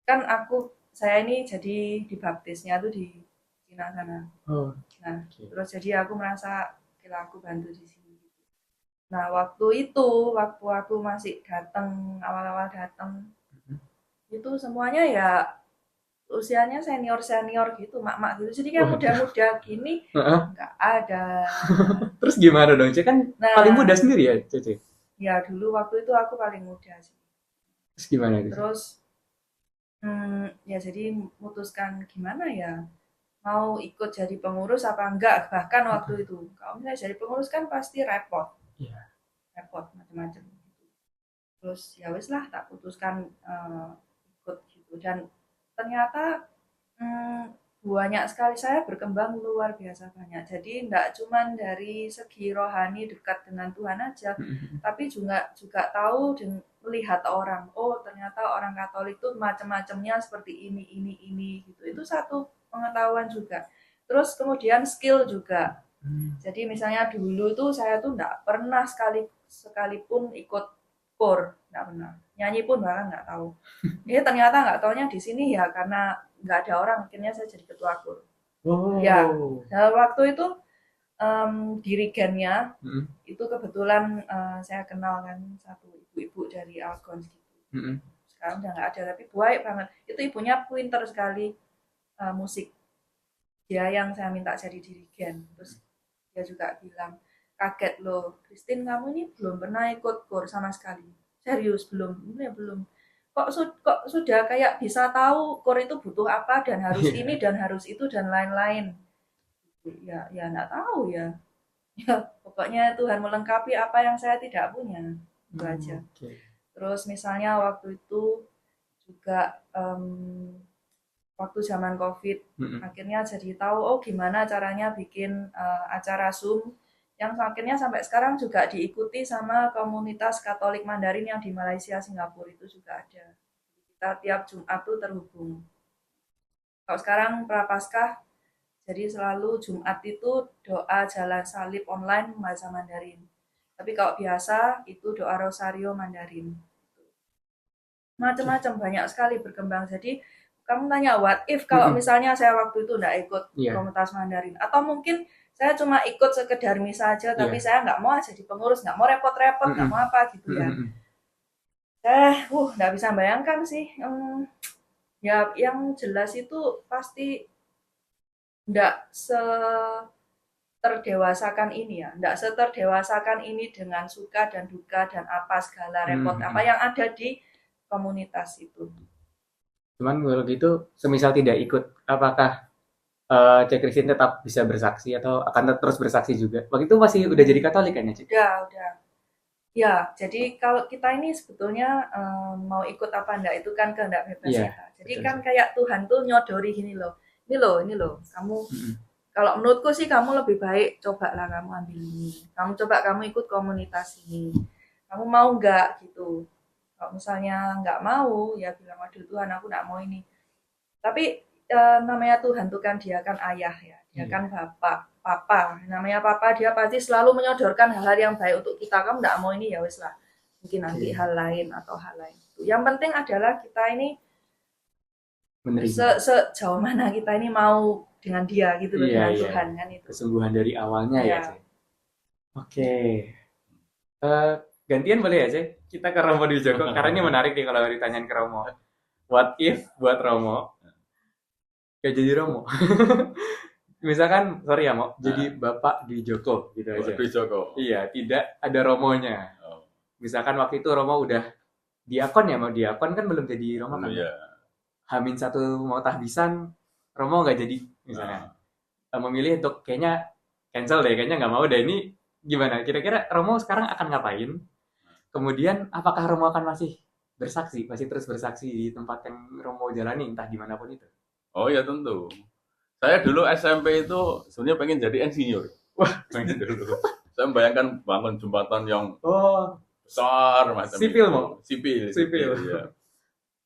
kan saya ini jadi dibaptisnya tuh di Cina sana. Nah, terus jadi aku merasa kira aku bantu di sini. Nah, waktu aku masih awal-awal datang, itu semuanya ya usianya senior gitu, mak gitu. Jadi kan muda-muda gini nggak ada. Terus gimana dong, Cek? Kan paling muda sendiri ya, Cek? Ya, dulu waktu itu aku paling muda sih. Terus gimana itu? Terus ya jadi memutuskan gimana ya, mau ikut jadi pengurus apa enggak. Bahkan waktu itu kalau misalnya jadi pengurus kan pasti repot macam-macam. Terus ya wis lah, tak putuskan ikut gitu. Dan ternyata banyak sekali, saya berkembang luar biasa banyak. Jadi enggak cuman dari segi rohani dekat dengan Tuhan aja, tapi juga tahu dan melihat orang. Oh, ternyata orang Katolik tuh macam-macamnya seperti ini gitu. Itu satu pengetahuan juga. Terus kemudian skill juga. Jadi misalnya dulu tuh saya tuh enggak pernah sekalipun ikut kor, enggak pernah. Nyanyi pun bahkan enggak tahu. Ini ternyata enggak taunya di sini ya karena nggak ada orang, akhirnya saya jadi ketua kur. Ya, nah waktu itu dirigennya itu kebetulan saya kenal kan satu ibu-ibu dari Algon gitu. Sekarang udah nggak ada, tapi baik banget. Itu ibunya pinter sekali musik. Dia yang saya minta jadi dirigen. Terus dia juga bilang, kaget loh, Christine kamu ini belum pernah ikut kur sama sekali. Serius belum? Ya belum. Kok sudah kayak bisa tahu kor itu butuh apa dan harus ini dan harus itu dan lain-lain. Ya nggak tahu ya. Ya pokoknya Tuhan melengkapi apa yang saya tidak punya. Itu aja. Terus misalnya waktu itu juga waktu zaman COVID akhirnya jadi tahu oh gimana caranya bikin acara Zoom yang akhirnya sampai sekarang juga diikuti sama komunitas Katolik Mandarin yang di Malaysia, Singapura itu juga ada. Kita tiap Jumat tuh terhubung. Kalau sekarang Prapaskah, jadi selalu Jumat itu doa jalan salib online bahasa Mandarin. Tapi kalau biasa itu doa rosario Mandarin. Macam-macam banyak sekali berkembang. Jadi kamu tanya what if kalau misalnya saya waktu itu nggak ikut komunitas Mandarin atau mungkin saya cuma ikut sekedar misa aja tapi saya nggak mau jadi pengurus, nggak mau repot-repot, nggak mau apa gitu ya. Nggak bisa bayangkan sih. Ya yang jelas itu pasti nggak seterdewasakan ini ya, nggak seterdewasakan ini dengan suka dan duka dan apa segala repot apa yang ada di komunitas itu. Cuman kalau gitu, semisal tidak ikut, apakah Cek Christine tetap bisa bersaksi atau akan terus bersaksi juga? Waktu itu masih udah jadi Katolik kan ya, Cek? Udah. Ya, jadi kalau kita ini sebetulnya mau ikut apa enggak itu kan kehendak bebas ya. Jadi betul. Kan kayak Tuhan tuh nyodori gini loh. Ini loh, kamu kalau menurutku sih kamu lebih baik cobalah kamu ambil ini. Kamu ikut komunitas ini. Kamu mau enggak gitu. Kalau misalnya enggak mau, ya bilang waduh Tuhan aku enggak mau ini. Tapi namanya Tuhan tuh kan dia kan ayah ya. Dia kan papa, namanya papa dia pasti selalu menyodorkan hal-hal yang baik untuk kita. Kamu nggak mau ini ya wes lah, mungkin nanti hal lain atau hal lain. Yang penting adalah kita ini sejauh mana kita ini mau dengan dia gitu loh, dengan Tuhan kan itu. Kesungguhan dari awalnya ya. Oke. Gantian boleh ya Cek? Kita ke Romo di Joko karena ini menarik nih kalau ditanyain ke Romo. What if buat Romo kayak jadi Romo? Misalkan, sorry ya Mo, jadi bapak di Joko gitu aja. Di Joko. Iya, tidak ada Romonya. Misalkan waktu itu Romo udah diakon ya, mau diakon kan belum jadi Romo kan? Iya. Hamin satu mau tahbisan, Romo nggak jadi misalnya. Memilih untuk kayaknya cancel deh, kayaknya nggak mau deh. Ini gimana? Kira-kira Romo sekarang akan ngapain? Kemudian apakah Romo akan masih bersaksi, masih terus bersaksi di tempat yang Romo jalani, entah dimanapun itu? Oh ya tentu. Saya dulu SMP itu sebenarnya pengen jadi insinyur. Wah, pengen dulu. Saya membayangkan bangun jembatan yang besar macam sipil, itu. Mo? Sipil. Ya.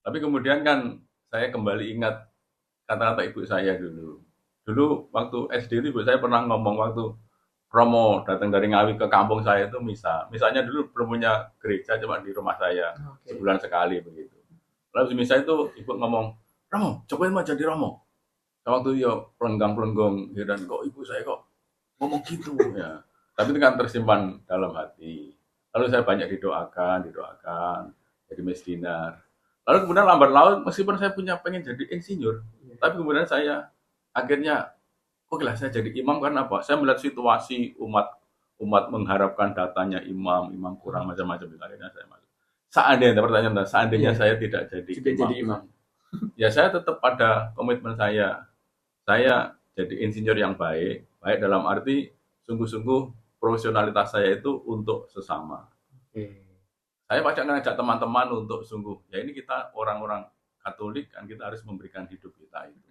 Tapi kemudian kan saya kembali ingat kata-kata ibu saya dulu. Dulu waktu SD itu ibu saya pernah ngomong waktu Romo datang dari Ngawi ke kampung saya itu misa. Misalnya dulu belum punya gereja, cuma di rumah saya sebulan sekali begitu. Lalu misa itu ibu ngomong, Romo, cobain mau jadi Romo. Waktu ya pelenggang dan kok ibu saya kok ngomong gitu ya. Tapi itu kan tersimpan dalam hati. Lalu saya banyak didoakan, jadi misdinar. Lalu kemudian lambat laun meskipun saya pengen jadi insinyur, tapi kemudian saya akhirnya oke lah saya jadi imam karena apa? Saya melihat situasi umat mengharapkan datanya imam kurang macam-macam itu akhirnya saya masuk. Seandainya saya tidak jadi imam. Ya saya tetap pada komitmen saya jadi insinyur yang baik dalam arti sungguh-sungguh profesionalitas saya itu untuk sesama. Saya pasti ngajak teman-teman untuk sungguh, ya ini kita orang-orang Katolik kan kita harus memberikan hidup kita itu.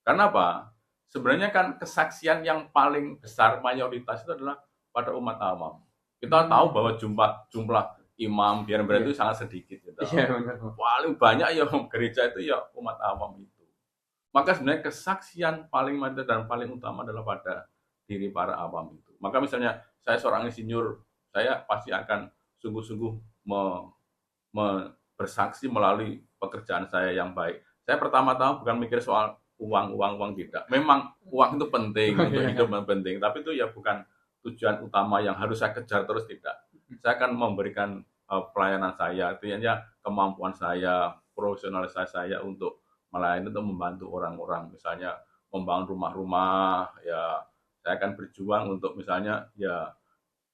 Karena apa? Sebenarnya kan kesaksian yang paling besar mayoritas itu adalah pada umat awam. Kita tahu bahwa jumlah imam biar-biar itu sangat sedikit gitu. Iya, benar. Paling banyak ya gereja itu ya umat awam itu. Maka sebenarnya kesaksian paling mantap dan paling utama adalah pada diri para awam itu. Maka misalnya saya seorang insinyur, saya pasti akan sungguh-sungguh bersaksi melalui pekerjaan saya yang baik. Saya pertama-tama bukan mikir soal uang tidak. Memang uang itu penting untuk hidup, penting, tapi itu ya bukan tujuan utama yang harus saya kejar terus, tidak. Saya akan memberikan pelayanan saya, artinya kemampuan saya, profesionalitas saya untuk melayani, untuk membantu orang-orang, misalnya membangun rumah-rumah, ya saya akan berjuang untuk misalnya ya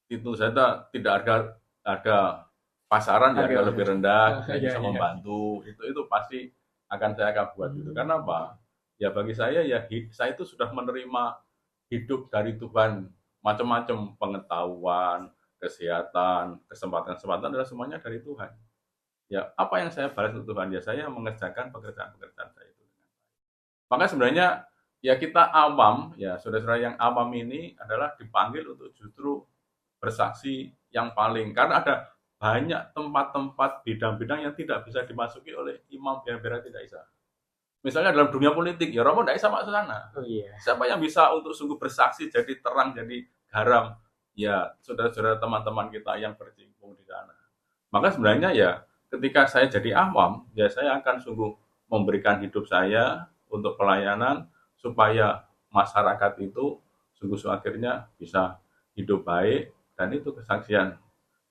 itu saya tidak harga pasaran ya harga lebih rendah, saya bisa membantu, itu pasti akan buat itu. Karena apa? Ya bagi saya ya saya itu sudah menerima hidup dari Tuhan, macam-macam pengetahuan, kesehatan, kesempatan adalah semuanya dari Tuhan. Ya, apa yang saya balas untuk Tuhan? Ya, saya mengerjakan pekerjaan-pekerjaan saya itu. Maka sebenarnya ya kita awam, ya saudara-saudara yang awam ini adalah dipanggil untuk justru bersaksi yang paling, karena ada banyak tempat-tempat bidang-bidang yang tidak bisa dimasuki oleh imam biar tidak bisa. Misalnya dalam dunia politik, ya Romo tidak bisa masuk sana. Oh iya. Siapa yang bisa untuk sungguh bersaksi, jadi terang, jadi garam? Ya saudara-saudara teman-teman kita yang berkecimpung di sana. Maka sebenarnya ya ketika saya jadi awam, ya saya akan sungguh memberikan hidup saya untuk pelayanan supaya masyarakat itu sungguh akhirnya bisa hidup baik, dan itu kesaksian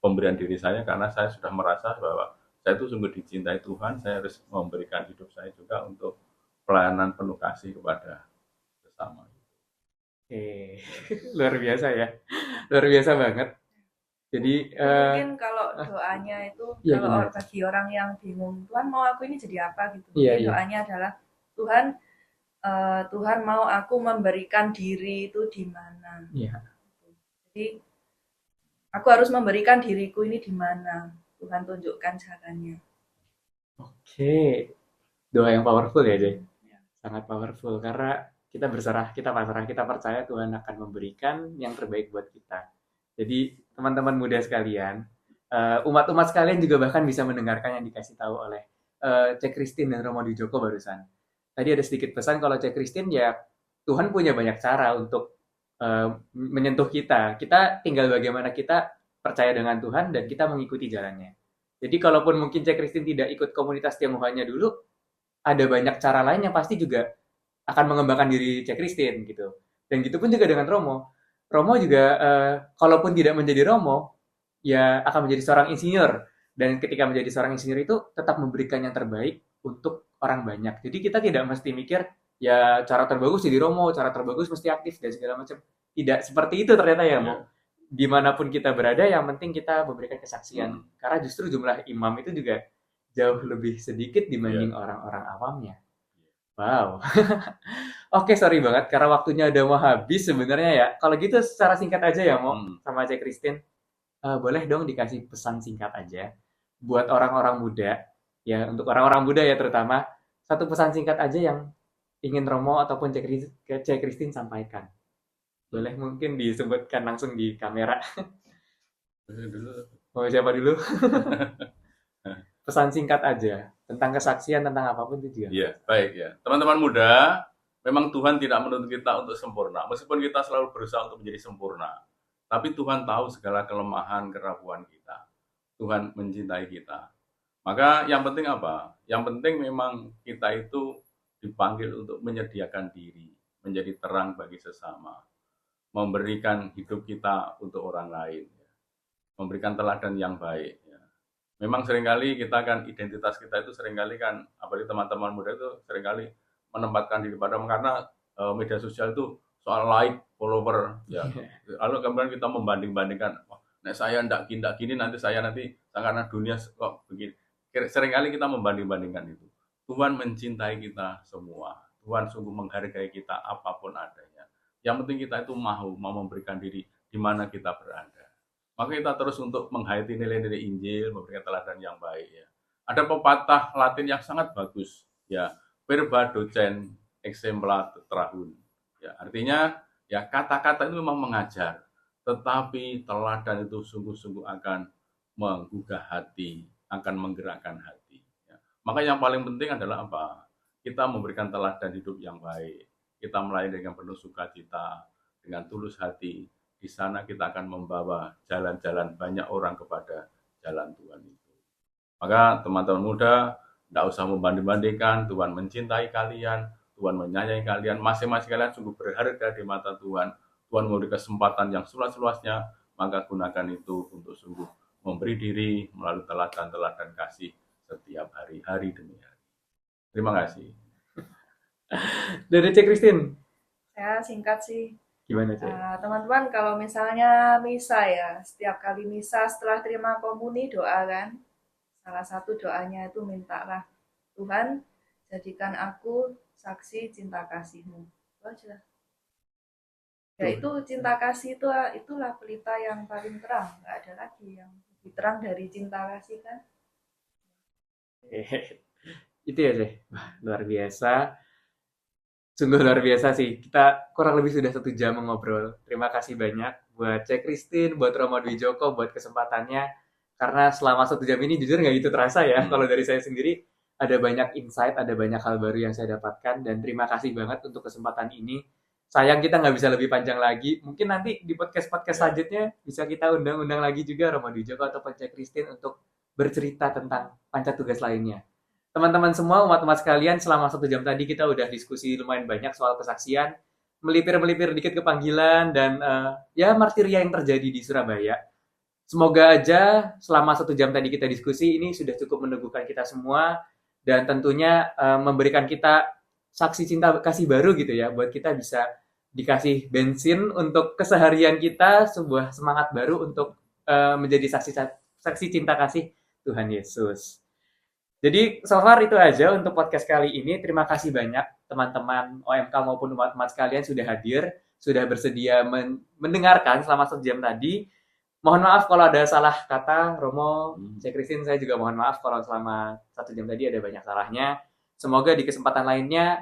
pemberian diri saya karena saya sudah merasa bahwa saya itu sungguh dicintai Tuhan, saya harus memberikan hidup saya juga untuk pelayanan penuh kasih kepada sesama. Oke, luar biasa ya, luar biasa banget. Jadi mungkin kalau doanya itu ya, kalau bagi orang yang bingung, Tuhan mau aku ini jadi apa gitu, Iya. doanya adalah Tuhan mau aku memberikan diri itu di mana. Iya. Jadi aku harus memberikan diriku ini di mana, Tuhan tunjukkan caranya. Oke, doa yang powerful ya, Jay. Sangat powerful karena kita berserah, kita pasrah, kita percaya Tuhan akan memberikan yang terbaik buat kita. Jadi teman-teman muda sekalian, umat-umat sekalian juga bahkan bisa mendengarkan yang dikasih tahu oleh Cek Christine dan Romo Dijoko barusan. Tadi ada sedikit pesan kalau Cek Christine ya Tuhan punya banyak cara untuk menyentuh kita. Kita tinggal bagaimana kita percaya dengan Tuhan dan kita mengikuti jalannya. Jadi kalaupun mungkin Cek Christine tidak ikut komunitas Tionghoanya dulu, ada banyak cara lain yang pasti juga akan mengembangkan diri Cek Christine gitu. Dan gitu pun juga dengan Romo. Romo juga kalaupun tidak menjadi Romo, ya akan menjadi seorang insinyur. Dan ketika menjadi seorang insinyur itu tetap memberikan yang terbaik untuk orang banyak. Jadi kita tidak mesti mikir, ya cara terbagus jadi Romo, cara terbagus mesti aktif dan segala macam. Tidak seperti itu ternyata ya, Mo. Dimanapun kita berada, yang penting kita memberikan kesaksian. Karena justru jumlah imam itu juga jauh lebih sedikit dibanding orang-orang awamnya. Wow. Oke, sorry banget karena waktunya udah mau habis sebenarnya ya. Kalau gitu secara singkat aja ya, Mo, sama Cek Christine. Boleh dong dikasih pesan singkat aja buat orang-orang muda, ya untuk orang-orang muda ya terutama, satu pesan singkat aja yang ingin Romo ataupun Cek Christine sampaikan. Boleh mungkin disebutkan langsung di kamera. Mau siapa dulu? Pesan singkat aja tentang kesaksian, tentang apapun itu juga. Iya, baik ya. Teman-teman muda, memang Tuhan tidak menuntut kita untuk sempurna. Meskipun kita selalu berusaha untuk menjadi sempurna. Tapi Tuhan tahu segala kelemahan, kerapuan kita. Tuhan mencintai kita. Maka yang penting apa? Yang penting memang kita itu dipanggil untuk menyediakan diri, menjadi terang bagi sesama, memberikan hidup kita untuk orang lain, memberikan teladan yang baik. Memang seringkali kita kan, identitas kita itu seringkali kan, apalagi teman-teman muda itu seringkali menempatkan diri pada, karena media sosial itu soal like, follower, ya. Lalu kemudian kita membanding-bandingkan, nah saya ndak gini, nanti karena dunia kok begini. Seringkali kita membanding-bandingkan itu. Tuhan mencintai kita semua. Tuhan sungguh menghargai kita apapun adanya. Yang penting kita itu mau memberikan diri di mana kita berada. Maka kita terus untuk menghayati nilai-nilai Injil, memberikan teladan yang baik ya. Ada pepatah Latin yang sangat bagus ya, verba docet exempla terahun. Ya, artinya ya kata-kata itu memang mengajar, tetapi teladan itu sungguh-sungguh akan menggugah hati, akan menggerakkan hati. Ya. Maka yang paling penting adalah apa? Kita memberikan teladan hidup yang baik. Kita melayani dengan penuh sukacita, dengan tulus hati. Di sana kita akan membawa jalan-jalan banyak orang kepada jalan Tuhan itu. Maka teman-teman muda, tidak usah membanding-bandingkan. Tuhan mencintai kalian, Tuhan menyayangi kalian, masing-masing kalian sungguh berharga di mata Tuhan. Tuhan memberi kesempatan yang seluas-luasnya, maka gunakan itu untuk sungguh memberi diri melalui teladan-teladan kasih setiap hari demi hari. Terima kasih. Dari Cek Christine, Saya singkat sih. gimana Cek? Teman-teman, kalau misalnya misa ya, setiap kali misa setelah terima komuni doa kan, salah satu doanya itu mintalah, Tuhan jadikan aku saksi cinta kasih-Mu. Itu aja. Ya itu cinta kasih itulah pelita yang paling terang, nggak ada lagi yang lebih terang dari cinta kasih kan. Itu ya Cek, wah, luar biasa. Sungguh luar biasa sih. Kita kurang lebih sudah 1 jam mengobrol. Terima kasih banyak buat Cek Christine, buat Romo Dwi Joko, buat kesempatannya. Karena selama 1 jam ini jujur nggak gitu terasa ya. Kalau dari saya sendiri ada banyak insight, ada banyak hal baru yang saya dapatkan. Dan terima kasih banget untuk kesempatan ini. Sayang kita nggak bisa lebih panjang lagi. Mungkin nanti di podcast-podcast selanjutnya bisa kita undang-undang lagi juga Romo Dwi Joko atau Cek Christine untuk bercerita tentang panca tugas lainnya. Teman-teman semua, umat-umat sekalian, selama 1 jam tadi kita udah diskusi lumayan banyak soal kesaksian, melipir-melipir dikit ke panggilan, dan ya martiria yang terjadi di Surabaya. Semoga aja selama 1 jam tadi kita diskusi, ini sudah cukup meneguhkan kita semua, dan tentunya memberikan kita saksi cinta kasih baru gitu ya, buat kita bisa dikasih bensin untuk keseharian kita, sebuah semangat baru untuk menjadi saksi cinta kasih Tuhan Yesus. Jadi so far itu aja untuk podcast kali ini. Terima kasih banyak teman-teman OMK maupun umat-umat sekalian sudah hadir, sudah bersedia mendengarkan selama 1 jam tadi. Mohon maaf kalau ada salah kata, Romo, Cek Christine, saya juga mohon maaf kalau selama 1 jam tadi ada banyak salahnya. Semoga di kesempatan lainnya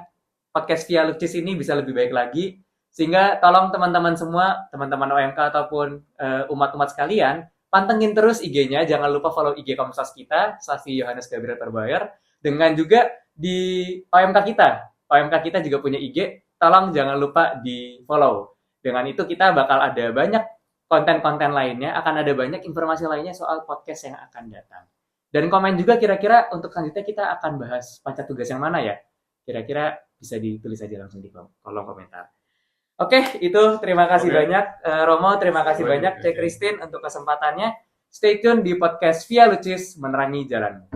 podcast Via Lucis ini bisa lebih baik lagi, sehingga tolong teman-teman semua, teman-teman OMK ataupun umat-umat sekalian, pantengin terus IG-nya, jangan lupa follow IG Komsas kita, Stasi Yohanes Gabriel Terbayar, dengan juga di OMK kita. OMK kita juga punya IG, tolong jangan lupa di follow. Dengan itu kita bakal ada banyak konten-konten lainnya, akan ada banyak informasi lainnya soal podcast yang akan datang. Dan komen juga kira-kira untuk selanjutnya kita akan bahas panca tugas yang mana ya? Kira-kira bisa ditulis aja langsung di kolom komentar. Oke, itu terima kasih banyak Romo, terima kasih banyak Cek Christine untuk kesempatannya. Stay tune di podcast Via Lucis, menerangi jalan.